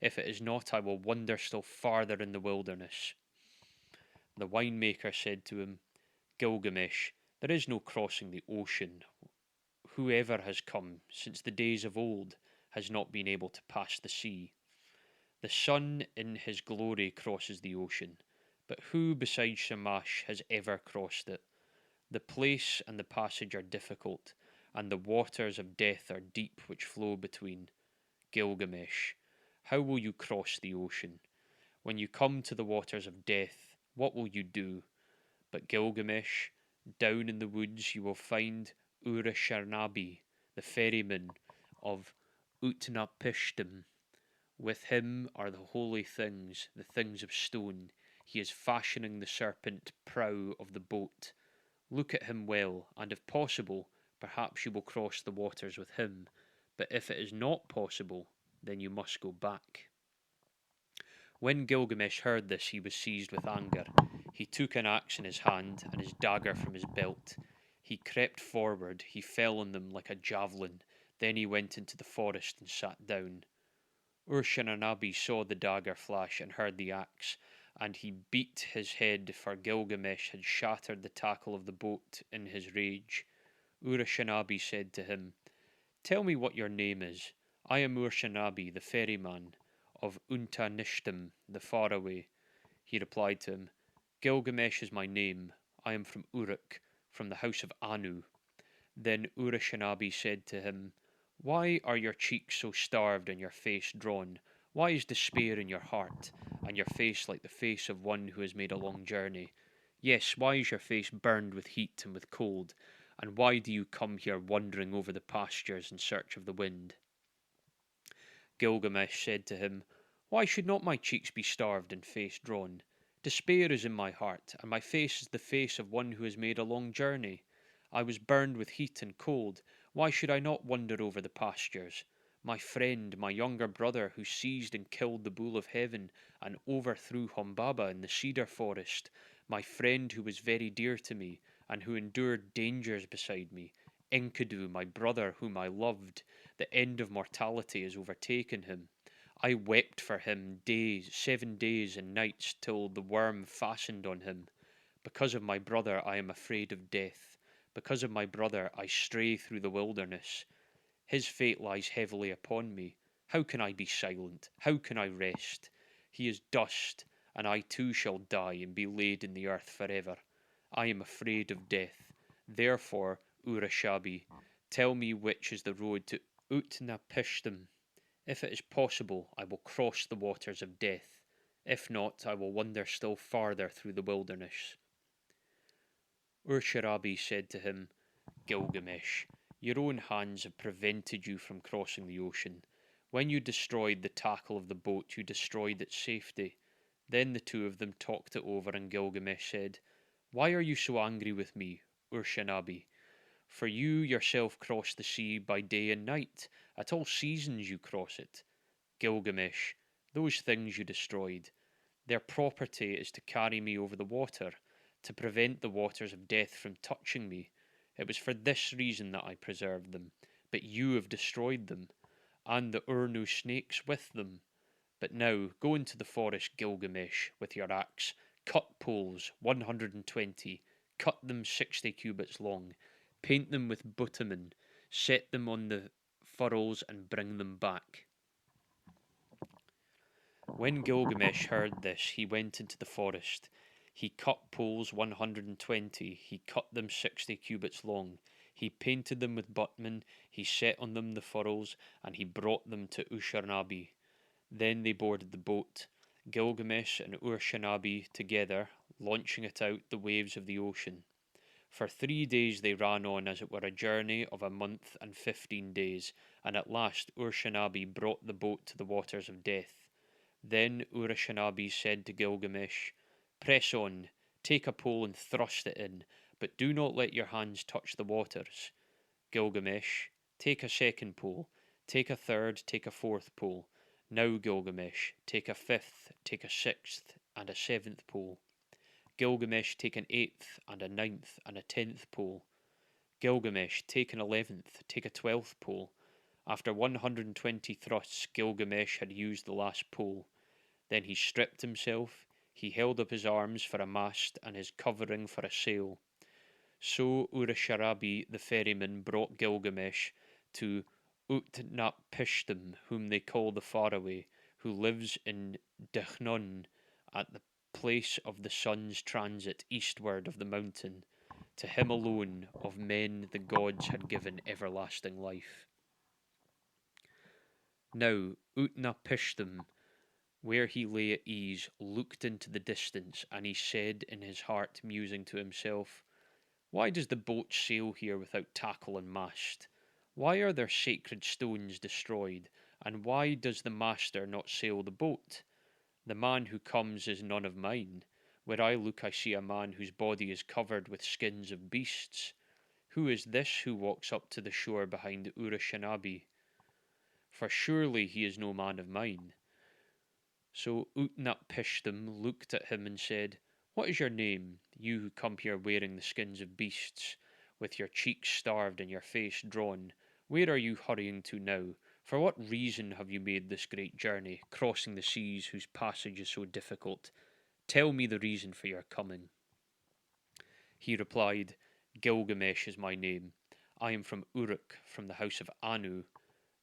If it is not, I will wander still farther in the wilderness." The winemaker said to him, "Gilgamesh, there is no crossing the ocean. Whoever has come since the days of old has not been able to pass the sea." The sun in his glory crosses the ocean, but who besides Shamash has ever crossed it? The place and the passage are difficult, and the waters of death are deep which flow between. Gilgamesh, how will you cross the ocean? When you come to the waters of death, what will you do? But Gilgamesh, down in the woods you will find Urasharnabi, the ferryman of Utnapishtim. With him are the holy things, the things of stone. He is fashioning the serpent prow of the boat. Look at him well, and if possible, perhaps you will cross the waters with him. But if it is not possible, then you must go back. When Gilgamesh heard this, he was seized with anger. He took an axe in his hand and his dagger from his belt. He crept forward, he fell on them like a javelin. Then he went into the forest and sat down. Urshananabi saw the dagger flash and heard the axe, and he beat his head, for Gilgamesh had shattered the tackle of the boat in his rage. Urashanabi said to him, "Tell me what your name is. I am Urshanabi, the ferryman of Untanishtim, the faraway." He replied to him, "Gilgamesh is my name. I am from Uruk, from the house of Anu." Then Urashanabi said to him, "Why are your cheeks so starved and your face drawn? Why is despair in your heart, and your face like the face of one who has made a long journey? Yes, why is your face burned with heat and with cold? And why do you come here wandering over the pastures in search of the wind?" Gilgamesh said to him, "Why should not my cheeks be starved and face drawn? Despair is in my heart, and my face is the face of one who has made a long journey. I was burned with heat and cold. Why should I not wander over the pastures? My friend, my younger brother, who seized and killed the bull of heaven and overthrew Humbaba in the cedar forest, my friend who was very dear to me and who endured dangers beside me, Enkidu, my brother, whom I loved, the end of mortality has overtaken him. I wept for him 7 days and nights, till the worm fastened on him. Because of my brother, I am afraid of death. Because of my brother, I stray through the wilderness. His fate lies heavily upon me. How can I be silent? How can I rest? He is dust, and I too shall die and be laid in the earth forever. I am afraid of death. Therefore, Urashabi, tell me which is the road to Utnapishtim. If it is possible, I will cross the waters of death. If not, I will wander still farther through the wilderness." Ursharabi said to him, "Gilgamesh, your own hands have prevented you from crossing the ocean. When you destroyed the tackle of the boat, you destroyed its safety." Then the two of them talked it over, and Gilgamesh said, "Why are you so angry with me, Urshanabi? For you yourself cross the sea by day and night. At all seasons you cross it." Gilgamesh, "Those things you destroyed, their property is to carry me over the water, to prevent the waters of death from touching me. It was for this reason that I preserved them, but you have destroyed them, and the Urnu snakes with them. But now go into the forest, Gilgamesh, with your axe, cut poles 120, cut them 60 cubits long, paint them with bitumen, set them on the furrows, and bring them back." When Gilgamesh heard this, he went into the forest. He cut poles 120, he cut them 60 cubits long. He painted them with bitumen, he set on them the furrows, and he brought them to Usharnabi. Then they boarded the boat, Gilgamesh and Urshanabi together, launching it out the waves of the ocean. For 3 days they ran on as it were a journey of a month and 15 days, and at last Urshanabi brought the boat to the waters of death. Then Urashanabi said to Gilgamesh, "Press on, take a pole and thrust it in, but do not let your hands touch the waters." Gilgamesh, "Take a second pole, take a third, take a fourth pole. Now, Gilgamesh, take a fifth, take a sixth, and a seventh pole. Gilgamesh, take an eighth, and a ninth, and a 10th pole. Gilgamesh, take an 11th, take a 12th pole." After 120 thrusts, Gilgamesh had used the last pole. Then he stripped himself, he held up his arms for a mast and his covering for a sail. So Urasharabi the ferryman brought Gilgamesh to Utnapishtim, whom they call the Faraway, who lives in Dychnwn at the place of the sun's transit eastward of the mountain. To him alone of men the gods had given everlasting life. Now Utnapishtim, where he lay at ease, looked into the distance, and he said in his heart, musing to himself, why does the boat sail here without tackle and mast? Why are their sacred stones destroyed? And why does the master not sail the boat? The man who comes is none of mine. Where I look, I see a man whose body is covered with skins of beasts. Who is this who walks up to the shore behind Urashanabi? For surely he is no man of mine. So Utnapishtim looked at him and said, what is your name, you who come here wearing the skins of beasts, with your cheeks starved and your face drawn? Where are you hurrying to now? For what reason have you made this great journey, crossing the seas whose passage is so difficult? Tell me the reason for your coming. He replied, Gilgamesh is my name. I am from Uruk, from the house of Anu.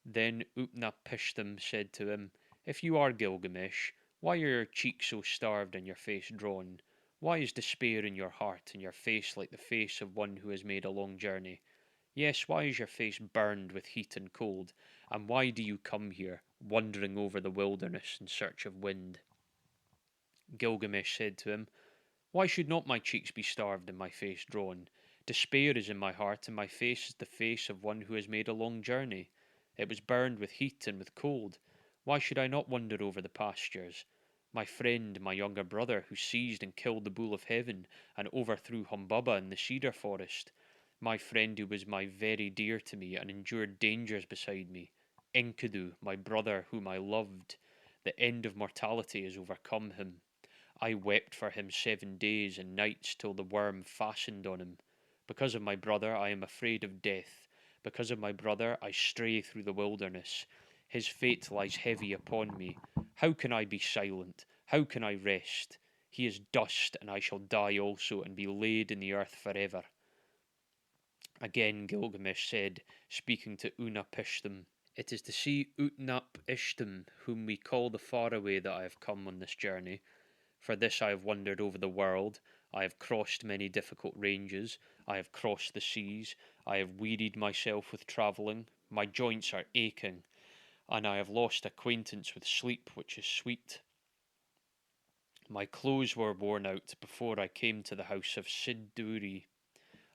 Then Utnapishtim said to him, if you are Gilgamesh, why are your cheeks so starved and your face drawn? Why is despair in your heart and your face like the face of one who has made a long journey? Yes, why is your face burned with heat and cold? And why do you come here, wandering over the wilderness in search of wind? Gilgamesh said to him, why should not my cheeks be starved and my face drawn? Despair is in my heart, and my face is the face of one who has made a long journey. It was burned with heat and with cold. Why should I not wander over the pastures? My friend, my younger brother, who seized and killed the bull of heaven and overthrew Humbaba in the cedar forest. My friend who was my very dear to me and endured dangers beside me. Enkidu, my brother whom I loved. The end of mortality has overcome him. I wept for him 7 days and nights till the worm fastened on him. Because of my brother, I am afraid of death. Because of my brother, I stray through the wilderness. His fate lies heavy upon me. How can I be silent? How can I rest? He is dust, and I shall die also, and be laid in the earth forever. Again Gilgamesh said, speaking to Utnapishtim, it is to see Utnapishtim, whom we call the Faraway, that I have come on this journey. For this I have wandered over the world, I have crossed many difficult ranges, I have crossed the seas, I have wearied myself with travelling, my joints are aching, and I have lost acquaintance with sleep, which is sweet. My clothes were worn out before I came to the house of Siduri.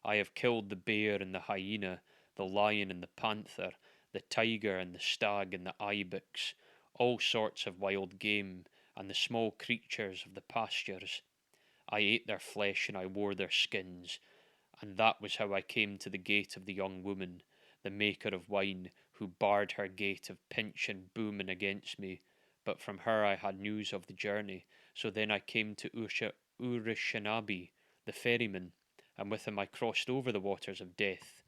I have killed the bear and the hyena, the lion and the panther, the tiger and the stag and the ibex, all sorts of wild game, and the small creatures of the pastures. I ate their flesh and I wore their skins, and that was how I came to the gate of the young woman, the maker of wine, who barred her gate of pinch and booming against me. But from her I had news of the journey, so then I came to Urishanabi, the ferryman, and with him I crossed over the waters of death.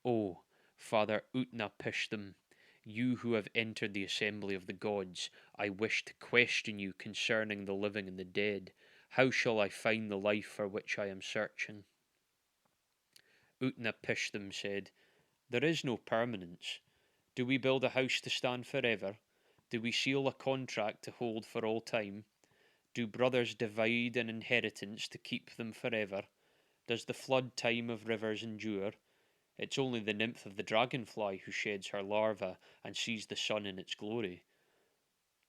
O Father Utnapishtim, you who have entered the assembly of the gods, I wish to question you concerning the living and the dead. How shall I find the life for which I am searching? Utnapishtim said, there is no permanence. Do we build a house to stand forever? Do we seal a contract to hold for all time? Do brothers divide an inheritance to keep them forever? Does the flood time of rivers endure? It's only the nymph of the dragonfly who sheds her larva and sees the sun in its glory.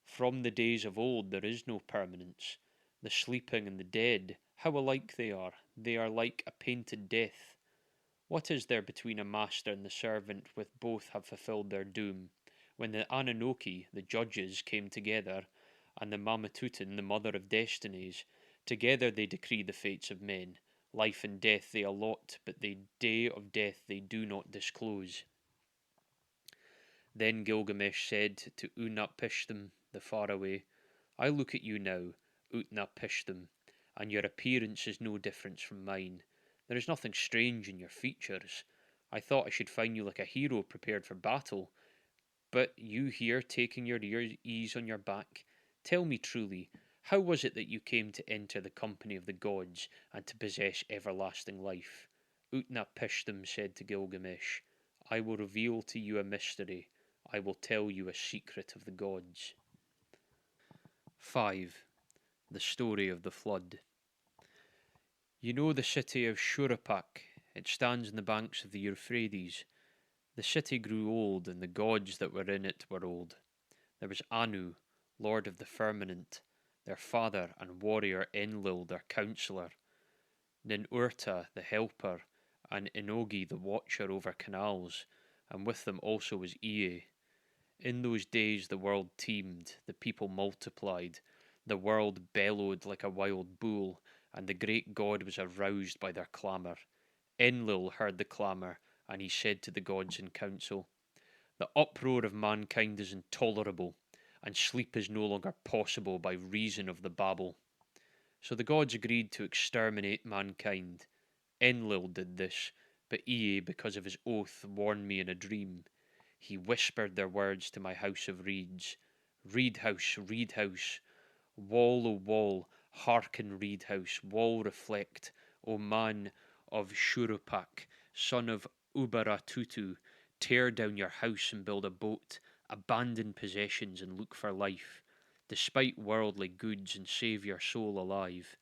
From the days of old there is no permanence. The sleeping and the dead, how alike they are! They are like a painted death. What is there between a master and the servant with both have fulfilled their doom? When the Ananoki, the judges, came together, and the Mamatutin, the mother of destinies, together they decree the fates of men. Life and death they allot, but the day of death they do not disclose. Then Gilgamesh said to Utnapishtim, the faraway, I look at you now, Utnapishtim, and your appearance is no different from mine. There is nothing strange in your features. I thought I should find you like a hero prepared for battle, but you here taking your ease on your back. Tell me truly, how was it that you came to enter the company of the gods and to possess everlasting life? Utnapishtim said to Gilgamesh, I will reveal to you a mystery. I will tell you a secret of the gods. 5. The Story of the Flood. You know the city of Shuruppak. It stands on the banks of the Euphrates. The city grew old, and the gods that were in it were old. There was Anu, lord of the firmament, their father, and warrior Enlil, their counsellor, Ninurta, the helper, and Enogi, the watcher over canals, and with them also was Ea. In those days the world teemed, the people multiplied, the world bellowed like a wild bull, and the great god was aroused by their clamour. Enlil heard the clamour, and he said to the gods in council, "The uproar of mankind is intolerable, and sleep is no longer possible by reason of the babel." So the gods agreed to exterminate mankind. Enlil did this, but Ea, because of his oath, warned me in a dream. He whispered their words to my house of reeds. Reed house, wall, O wall, hearken, reed house, wall reflect, O man of Shurupak, son of Ubaratutu, tear down your house and build a boat, abandon possessions and look for life, despite worldly goods, and save your soul alive.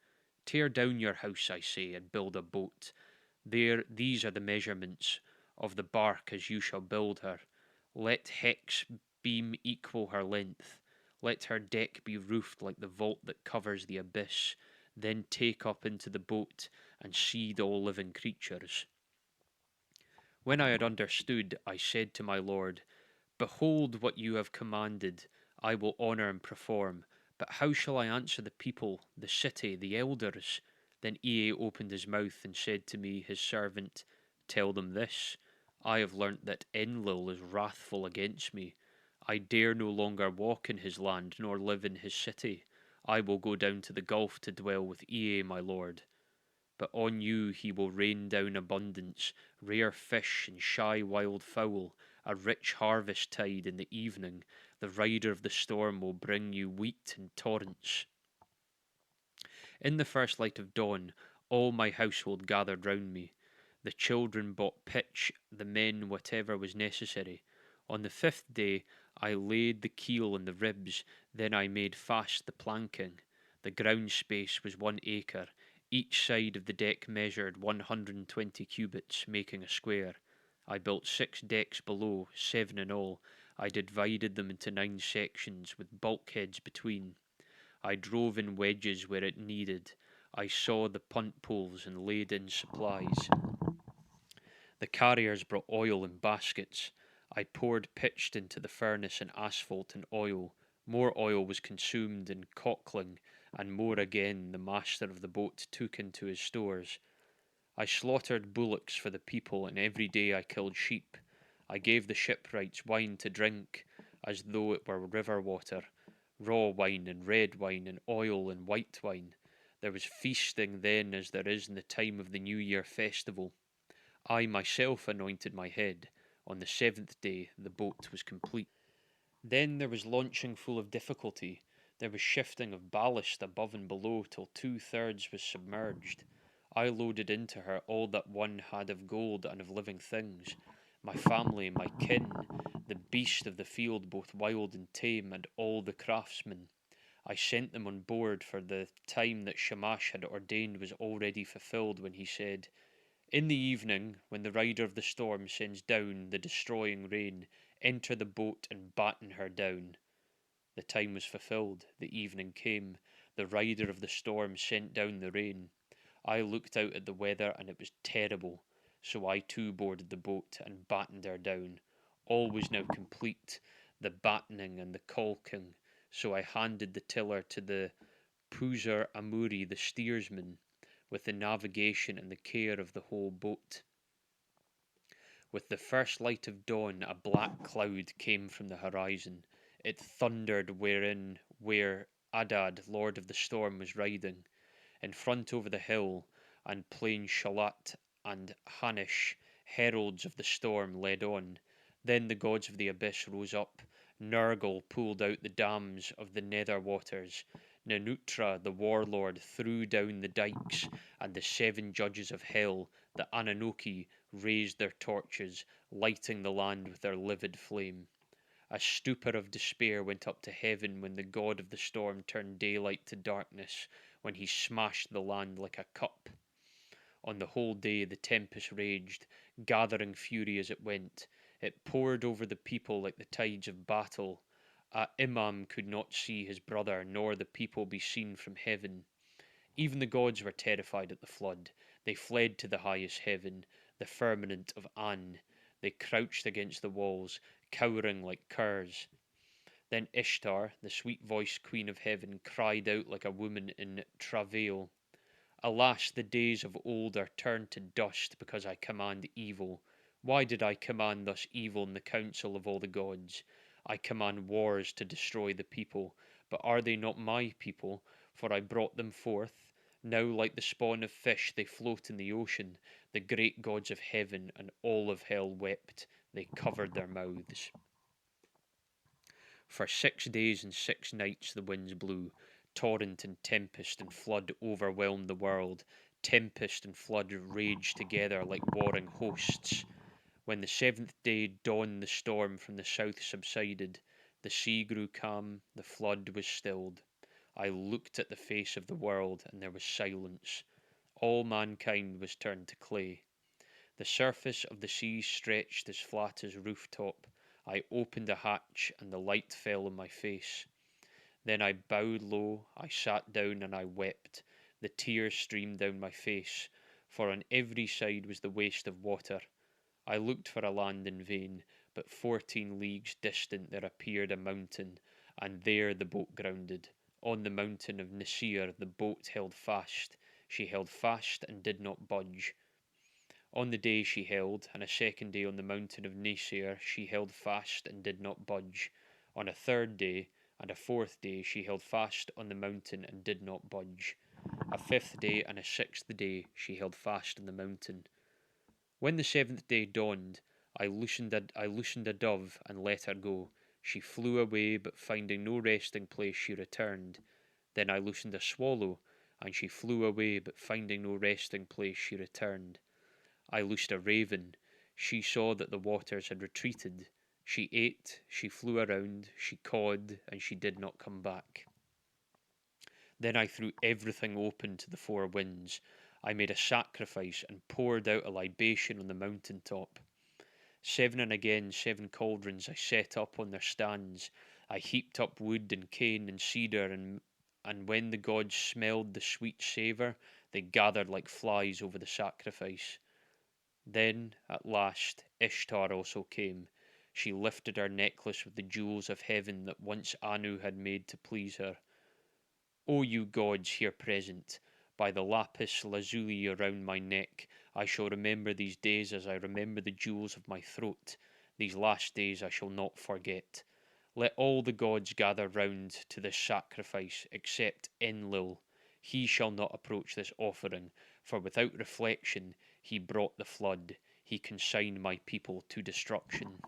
Tear down your house, I say, and build a boat. These are the measurements of the bark as you shall build her. Let Hex beam equal her length. Let her deck be roofed like the vault that covers the abyss. Then take up into the boat and seed all living creatures. When I had understood, I said to my lord, "Behold what you have commanded, I will honour and perform. But how shall I answer the people, the city, the elders?" Then Ea opened his mouth and said to me, his servant, "Tell them this. I have learnt that Enlil is wrathful against me. I dare no longer walk in his land, nor live in his city. I will go down to the gulf to dwell with Ea, my lord. But on you he will rain down abundance, rare fish and shy wild fowl, a rich harvest tide in the evening. The rider of the storm will bring you wheat in torrents." In the first light of dawn, all my household gathered round me. The children bought pitch, the men whatever was necessary. On the 5th day I laid the keel and the ribs, then I made fast the planking. The ground space was 1 acre. Each side of the deck measured 120 cubits, making a square. I built 6 decks below, 7 in all. I divided them into 9 sections, with bulkheads between. I drove in wedges where it needed. I saw the punt poles and laid in supplies. The carriers brought oil in baskets. I poured pitch into the furnace and asphalt and oil. More oil was consumed in cockling, and more again the master of the boat took into his stores. I slaughtered bullocks for the people, and every day I killed sheep. I gave the shipwrights wine to drink, as though it were river water, raw wine and red wine and oil and white wine. There was feasting then as there is in the time of the New Year festival. I myself anointed my head. On the 7th day the boat was complete. Then there was launching full of difficulty. There was shifting of ballast above and below till 2/3 was submerged. I loaded into her all that one had of gold and of living things, my family, my kin, the beast of the field, both wild and tame, and all the craftsmen. I sent them on board, for the time that Shamash had ordained was already fulfilled when he said, "In the evening, when the rider of the storm sends down the destroying rain, enter the boat and batten her down." The time was fulfilled, the evening came, the rider of the storm sent down the rain. I looked out at the weather, and it was terrible, so I too boarded the boat and battened her down. All was now complete, the battening and the caulking, so I handed the tiller to the Puzar Amuri, the steersman, with the navigation and the care of the whole boat. With the first light of dawn a black cloud came from the horizon. It thundered where Adad, lord of the storm, was riding. In front over the hill and plain Shalat and Hanish, heralds of the storm, led on. Then the gods of the abyss rose up. Nergal pulled out the dams of the nether waters. Nanutra, the warlord, threw down the dikes, and the 7 judges of hell, the Ananoki, raised their torches, lighting the land with their livid flame. A stupor of despair went up to heaven when the god of the storm turned daylight to darkness, when he smashed the land like a cup. On the whole day the tempest raged, gathering fury as it went. It poured over the people like the tides of battle. A Imam could not see his brother, nor the people be seen from heaven. Even the gods were terrified at the flood. They fled to the highest heaven, the firmament of An. They crouched against the walls, cowering like curs. Then Ishtar, the sweet-voiced queen of heaven, cried out like a woman in travail. Alas, the days of old are turned to dust because I command evil. Why did I command thus evil in the council of all the gods? I command wars to destroy the people, but are they not my people? For I brought them forth. Now, like the spawn of fish, they float in the ocean. The great gods of heaven and all of hell wept. They covered their mouths. For 6 days and 6 nights the winds blew. Torrent and tempest and flood overwhelmed the world. Tempest and flood raged together like warring hosts. When the seventh day dawned, the storm from the south subsided. The sea grew calm, the flood was stilled. I looked at the face of the world, and there was silence. All mankind was turned to clay. The surface of the sea stretched as flat as rooftop. I opened a hatch, and the light fell on my face. Then I bowed low, I sat down, and I wept. The tears streamed down my face, for on every side was the waste of water. I looked for a land in vain, but 14 leagues distant there appeared a mountain, and there the boat grounded. On the mountain of Nisir the boat held fast. She held fast and did not budge. On the day she held, and a second day on the mountain of Nasir she held fast and did not budge. On a third day and a fourth day she held fast on the mountain and did not budge. A fifth day and a sixth day she held fast on the mountain. When the seventh day dawned, I loosened a dove and let her go. She flew away, but finding no resting place she returned. Then I loosened a swallow, and she flew away, but finding no resting place she returned. I loosed a raven. She saw that the waters had retreated. She ate, she flew around, she cawed, and she did not come back. Then I threw everything open to the four winds. I made a sacrifice and poured out a libation on the mountain top. 7 cauldrons I set up on their stands. I heaped up wood and cane and cedar, and when the gods smelled the sweet savour, they gathered like flies over the sacrifice. Then, at last, Ishtar also came. She lifted her necklace with the jewels of heaven that once Anu had made to please her. O you gods here present, by the lapis lazuli around my neck, I shall remember these days as I remember the jewels of my throat. These last days I shall not forget. Let all the gods gather round to this sacrifice, except Enlil. He shall not approach this offering, for without reflection he brought the flood. He consigned my people to destruction.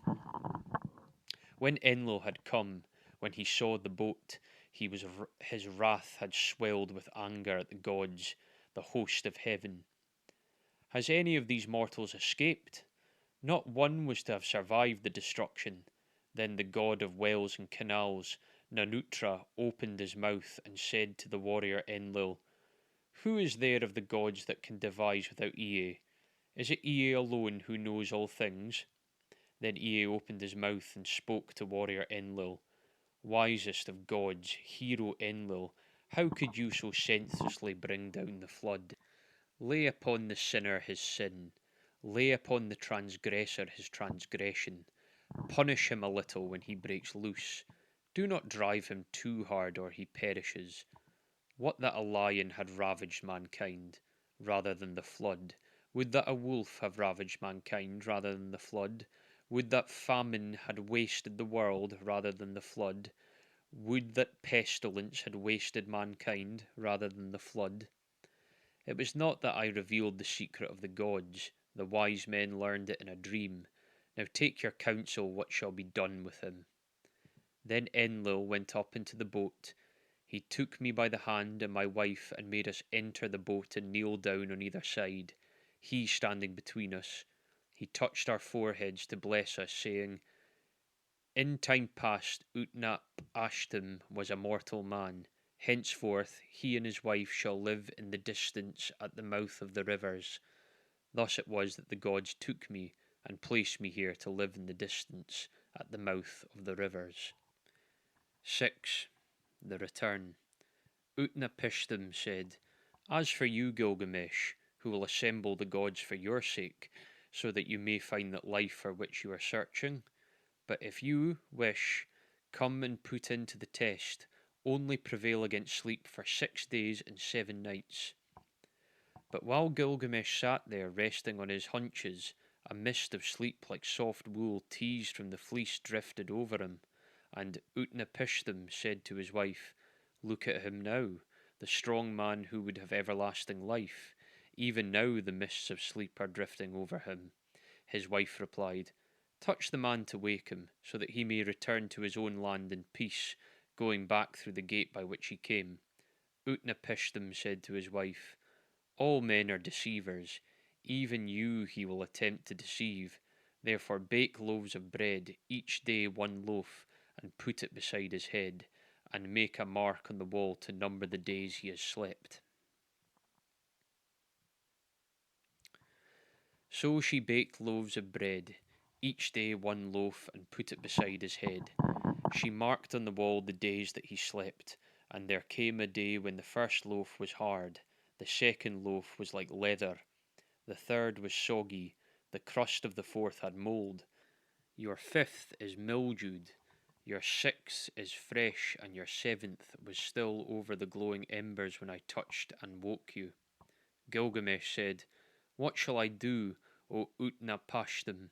When Enlil had come, when he saw the boat, his wrath had swelled with anger at the gods, the host of heaven. Has any of these mortals escaped? Not one was to have survived the destruction. Then the god of wells and canals, Nanutra, opened his mouth and said to the warrior Enlil, Who is there of the gods that can devise without Ea? Is it Ea alone who knows all things? Then Ea opened his mouth and spoke to warrior Enlil. Wisest of gods, hero Enlil, how could you so senselessly bring down the flood? Lay upon the sinner his sin, lay upon the transgressor his transgression. Punish him a little when he breaks loose. Do not drive him too hard or he perishes. What that a lion had ravaged mankind, rather than the flood? Would that a wolf have ravaged mankind, rather than the flood? Would that famine had wasted the world, rather than the flood? Would that pestilence had wasted mankind, rather than the flood? It was not that I revealed the secret of the gods. The wise men learned it in a dream. Now take your counsel what shall be done with him. Then Enlil went up into the boat. He took me by the hand and my wife and made us enter the boat and kneel down on either side, he standing between us. He touched our foreheads to bless us, saying, In time past, Utnap Ashtam was a mortal man. Henceforth, he and his wife shall live in the distance at the mouth of the rivers. Thus it was that the gods took me and placed me here to live in the distance at the mouth of the rivers. 6. The Return. Utnapishtim said, As for you, Gilgamesh, who will assemble the gods for your sake, so that you may find that life for which you are searching, but if you wish, come and put into the test, only prevail against sleep for 6 days and 7 nights. But while Gilgamesh sat there resting on his haunches, a mist of sleep like soft wool teased from the fleece drifted over him, and Utnapishtim said to his wife, Look at him now, the strong man who would have everlasting life. Even now the mists of sleep are drifting over him. His wife replied, Touch the man to wake him, so that he may return to his own land in peace, going back through the gate by which he came. Utnapishtim said to his wife, All men are deceivers, even you he will attempt to deceive. Therefore bake loaves of bread, each day 1 loaf, and put it beside his head, and make a mark on the wall to number the days he has slept. So she baked loaves of bread, each day 1 loaf, and put it beside his head. She marked on the wall the days that he slept, and there came a day when the first loaf was hard, the second loaf was like leather, the third was soggy, the crust of the fourth had mould. Your fifth is mildewed, your sixth is fresh, and your seventh was still over the glowing embers when I touched and woke you. Gilgamesh said, What shall I do, O Utnapishtim?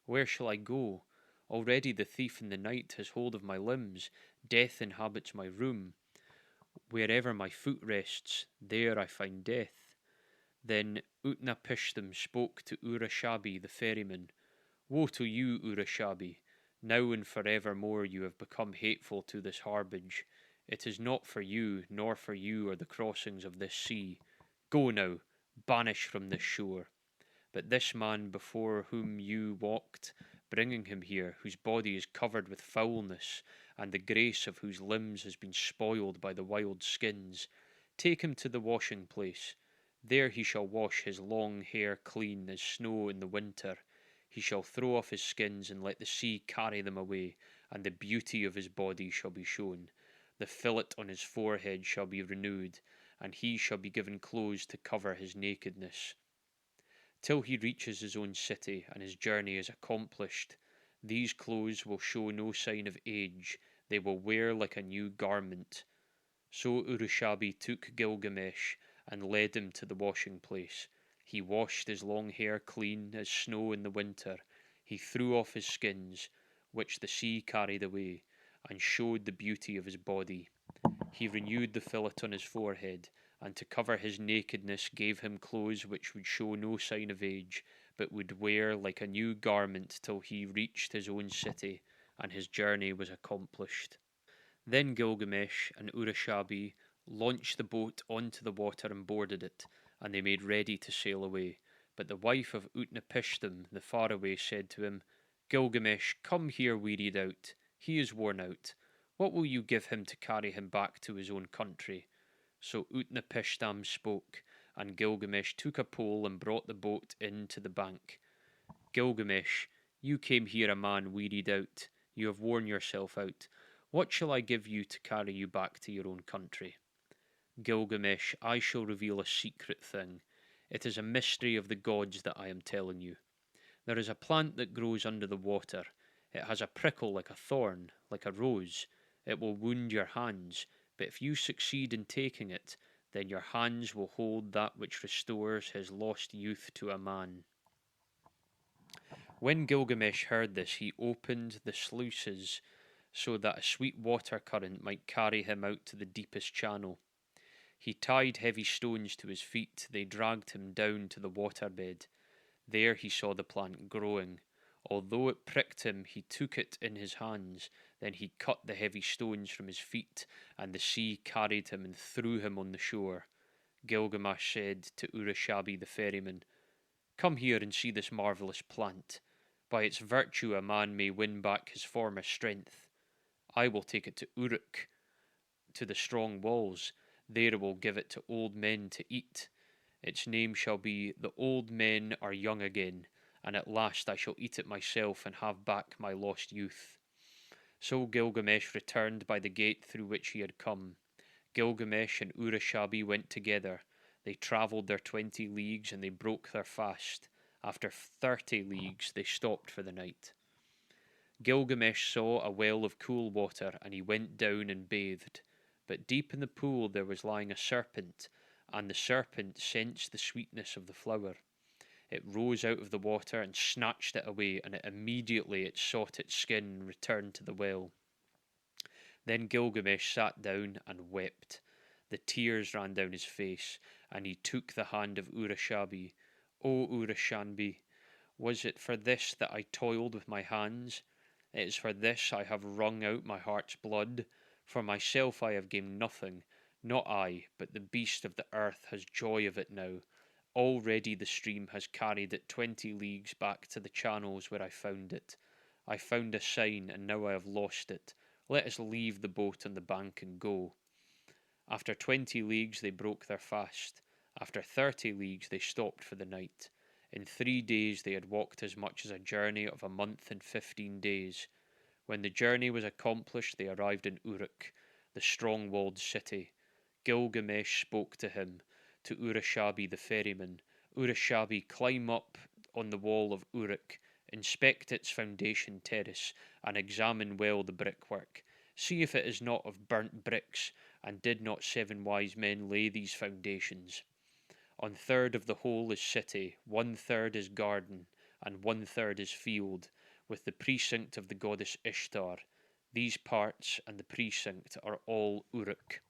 Where shall I go? Already the thief in the night has hold of my limbs, death inhabits my room. Wherever my foot rests, there I find death. Then Utnapishtim spoke to Urashabi the ferryman. Woe to you, Urashabi! Now and forevermore you have become hateful to this harbage. It is not for you, nor for you are the crossings of this sea. Go now, banish from this shore. But this man before whom you walked, bringing him here, whose body is covered with foulness, and the grace of whose limbs has been spoiled by the wild skins, take him to the washing place. There he shall wash his long hair clean as snow in the winter. He shall throw off his skins and let the sea carry them away, and the beauty of his body shall be shown. The fillet on his forehead shall be renewed, and he shall be given clothes to cover his nakedness, till he reaches his own city and his journey is accomplished. These clothes will show no sign of age, they will wear like a new garment. So Urushabi took Gilgamesh and led him to the washing place. He washed his long hair clean as snow in the winter. He threw off his skins, which the sea carried away, and showed the beauty of his body. He renewed the fillet on his forehead, and to cover his nakedness gave him clothes which would show no sign of age, but would wear like a new garment till he reached his own city, and his journey was accomplished. Then Gilgamesh and Urushabi launched the boat onto the water and boarded it, and they made ready to sail away. But the wife of Utnapishtim, the faraway, said to him, Gilgamesh, come here wearied out. He is worn out. What will you give him to carry him back to his own country? So Utnapishtim spoke, and Gilgamesh took a pole and brought the boat in to the bank. Gilgamesh, you came here a man wearied out. You have worn yourself out. What shall I give you to carry you back to your own country? Gilgamesh, I shall reveal a secret thing. It is a mystery of the gods that I am telling you. There is a plant that grows under the water. It has a prickle like a thorn, like a rose. It will wound your hands, but if you succeed in taking it, then your hands will hold that which restores his lost youth to a man. When Gilgamesh heard this, he opened the sluices so that a sweet water current might carry him out to the deepest channel. He tied heavy stones to his feet. They dragged him down to the waterbed. There he saw the plant growing. Although it pricked him, he took it in his hands. Then he cut the heavy stones from his feet, and the sea carried him and threw him on the shore. Gilgamesh said to Urushabi the ferryman, Come here and see this marvellous plant. By its virtue a man may win back his former strength. I will take it to Uruk, to the strong walls. There will give it to old men to eat. Its name shall be The Old Men Are Young Again, and at last I shall eat it myself and have back my lost youth. So Gilgamesh returned by the gate through which he had come. Gilgamesh and Urushabi went together. They travelled their 20 leagues and they broke their fast. After 30 leagues they stopped for the night. Gilgamesh saw a well of cool water and he went down and bathed. But deep in the pool there was lying a serpent, and the serpent sensed the sweetness of the flower. It rose out of the water and snatched it away, and immediately it sought its skin and returned to the well. Then Gilgamesh sat down and wept. The tears ran down his face, and he took the hand of Urushabi. O Urushanbi, was it for this that I toiled with my hands? It is for this I have wrung out my heart's blood. For myself I have gained nothing, not I, but the beast of the earth has joy of it now. Already the stream has carried it 20 leagues back to the channels where I found it. I found a sign, and now I have lost it. Let us leave the boat on the bank and go. After 20 leagues they broke their fast. After 30 leagues they stopped for the night. In 3 days they had walked as much as a journey of a month and 15 days. When the journey was accomplished they arrived in Uruk, the strong-walled city. Gilgamesh spoke to him, to Urushabi the ferryman. Urushabi, climb up on the wall of Uruk, inspect its foundation terrace, and examine well the brickwork. See if it is not of burnt bricks, and did not 7 wise men lay these foundations? 1/3 of the whole is city, 1/3 is garden, and 1/3 is field, with the precinct of the goddess Ishtar. These parts and the precinct are all Uruk.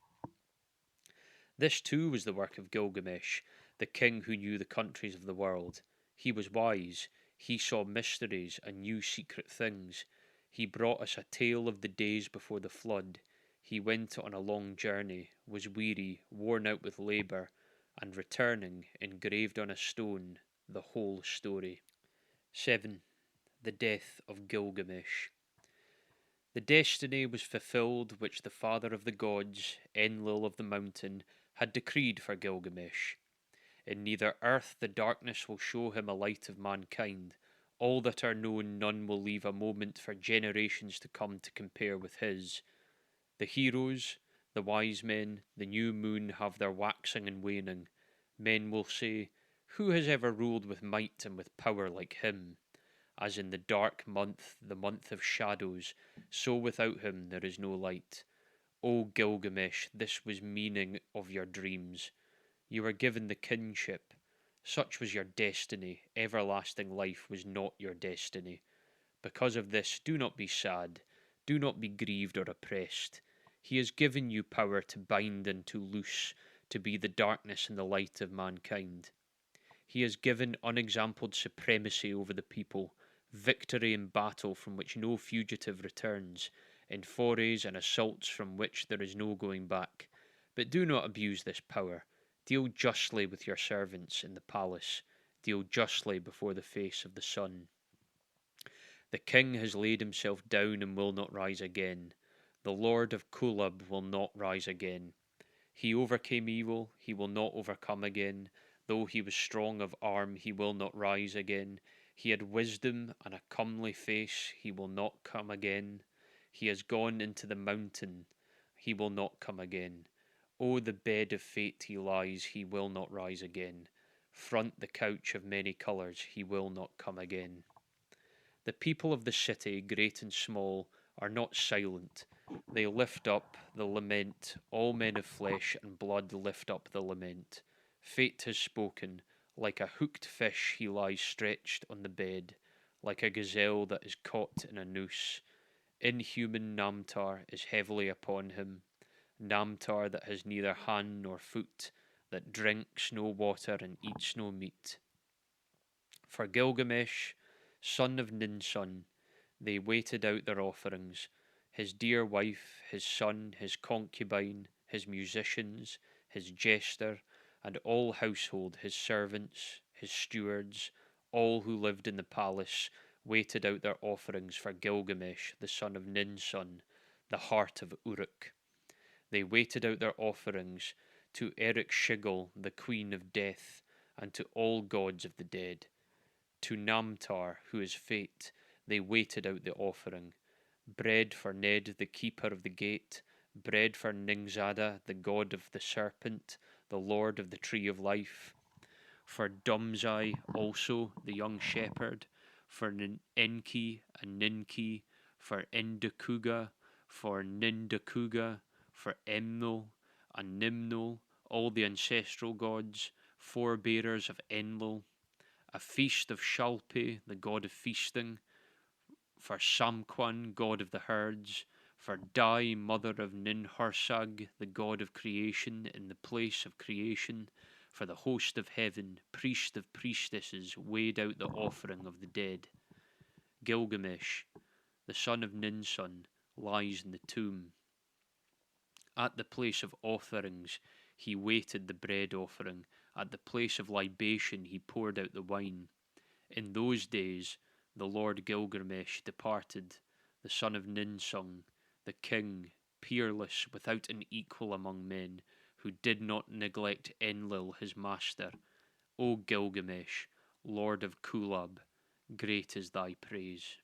This too was the work of Gilgamesh, the king who knew the countries of the world. He was wise, he saw mysteries and knew secret things. He brought us a tale of the days before the flood. He went on a long journey, was weary, worn out with labour, and returning, engraved on a stone the whole story. 7. The Death of Gilgamesh. The destiny was fulfilled which the father of the gods, Enlil of the mountain, had decreed for Gilgamesh. In neither earth the darkness will show him a light of mankind. All that are known none will leave a moment for generations to come to compare with his. The heroes, the wise men, the new moon have their waxing and waning. Men will say, who has ever ruled with might and with power like him? As in the dark month, the month of shadows, so without him there is no light. O Gilgamesh, this was meaning of your dreams. You were given the kinship. Such was your destiny. Everlasting life was not your destiny. Because of this, do not be sad. Do not be grieved or oppressed. He has given you power to bind and to loose, to be the darkness and the light of mankind. He has given unexampled supremacy over the people, victory in battle from which no fugitive returns, in forays and assaults from which there is no going back. But do not abuse this power. Deal justly with your servants in the palace. Deal justly before the face of the sun. The king has laid himself down and will not rise again. The lord of Kulab will not rise again. He overcame evil, he will not overcome again. Though he was strong of arm, he will not rise again. He had wisdom and a comely face, he will not come again. He has gone into the mountain, he will not come again. O the bed of fate he lies, he will not rise again. Front the couch of many colours, he will not come again. The people of the city, great and small, are not silent. They lift up the lament. All men of flesh and blood lift up the lament. Fate has spoken. Like a hooked fish he lies stretched on the bed, like a gazelle that is caught in a noose. Inhuman Namtar is heavily upon him. Namtar that has neither hand nor foot, that drinks no water and eats no meat. For Gilgamesh, son of Ninsun, they waited out their offerings. His dear wife, his son, his concubine, his musicians, his jester, and all household, his servants, his stewards, all who lived in the palace, waited out their offerings for Gilgamesh, the son of Ninsun, the heart of Uruk. They waited out their offerings to Erich Shigel, the queen of death, and to all gods of the dead. To Namtar, who is fate, they waited out the offering. Bread for Ned, the keeper of the gate, bread for Ningzada, the god of the serpent, the lord of the tree of life, for Dumzai also, the young shepherd, for Enki and Ninki, for Indakuga, for Nindakuga, for Emno and Nimno, all the ancestral gods, forebearers of Enlil, a feast of Shalpe, the god of feasting, for Samquan, god of the herds, for Dai, mother of Ninhursag, the god of creation in the place of creation, for the host of heaven, priest of priestesses, weighed out the offering of the dead. Gilgamesh, the son of Ninsun, lies in the tomb. At the place of offerings he weighted the bread offering, at the place of libation he poured out the wine. In those days the Lord Gilgamesh departed, the son of Ninsung, the king, peerless, without an equal among men, who did not neglect Enlil his master. O Gilgamesh, Lord of Kulab, great is thy praise.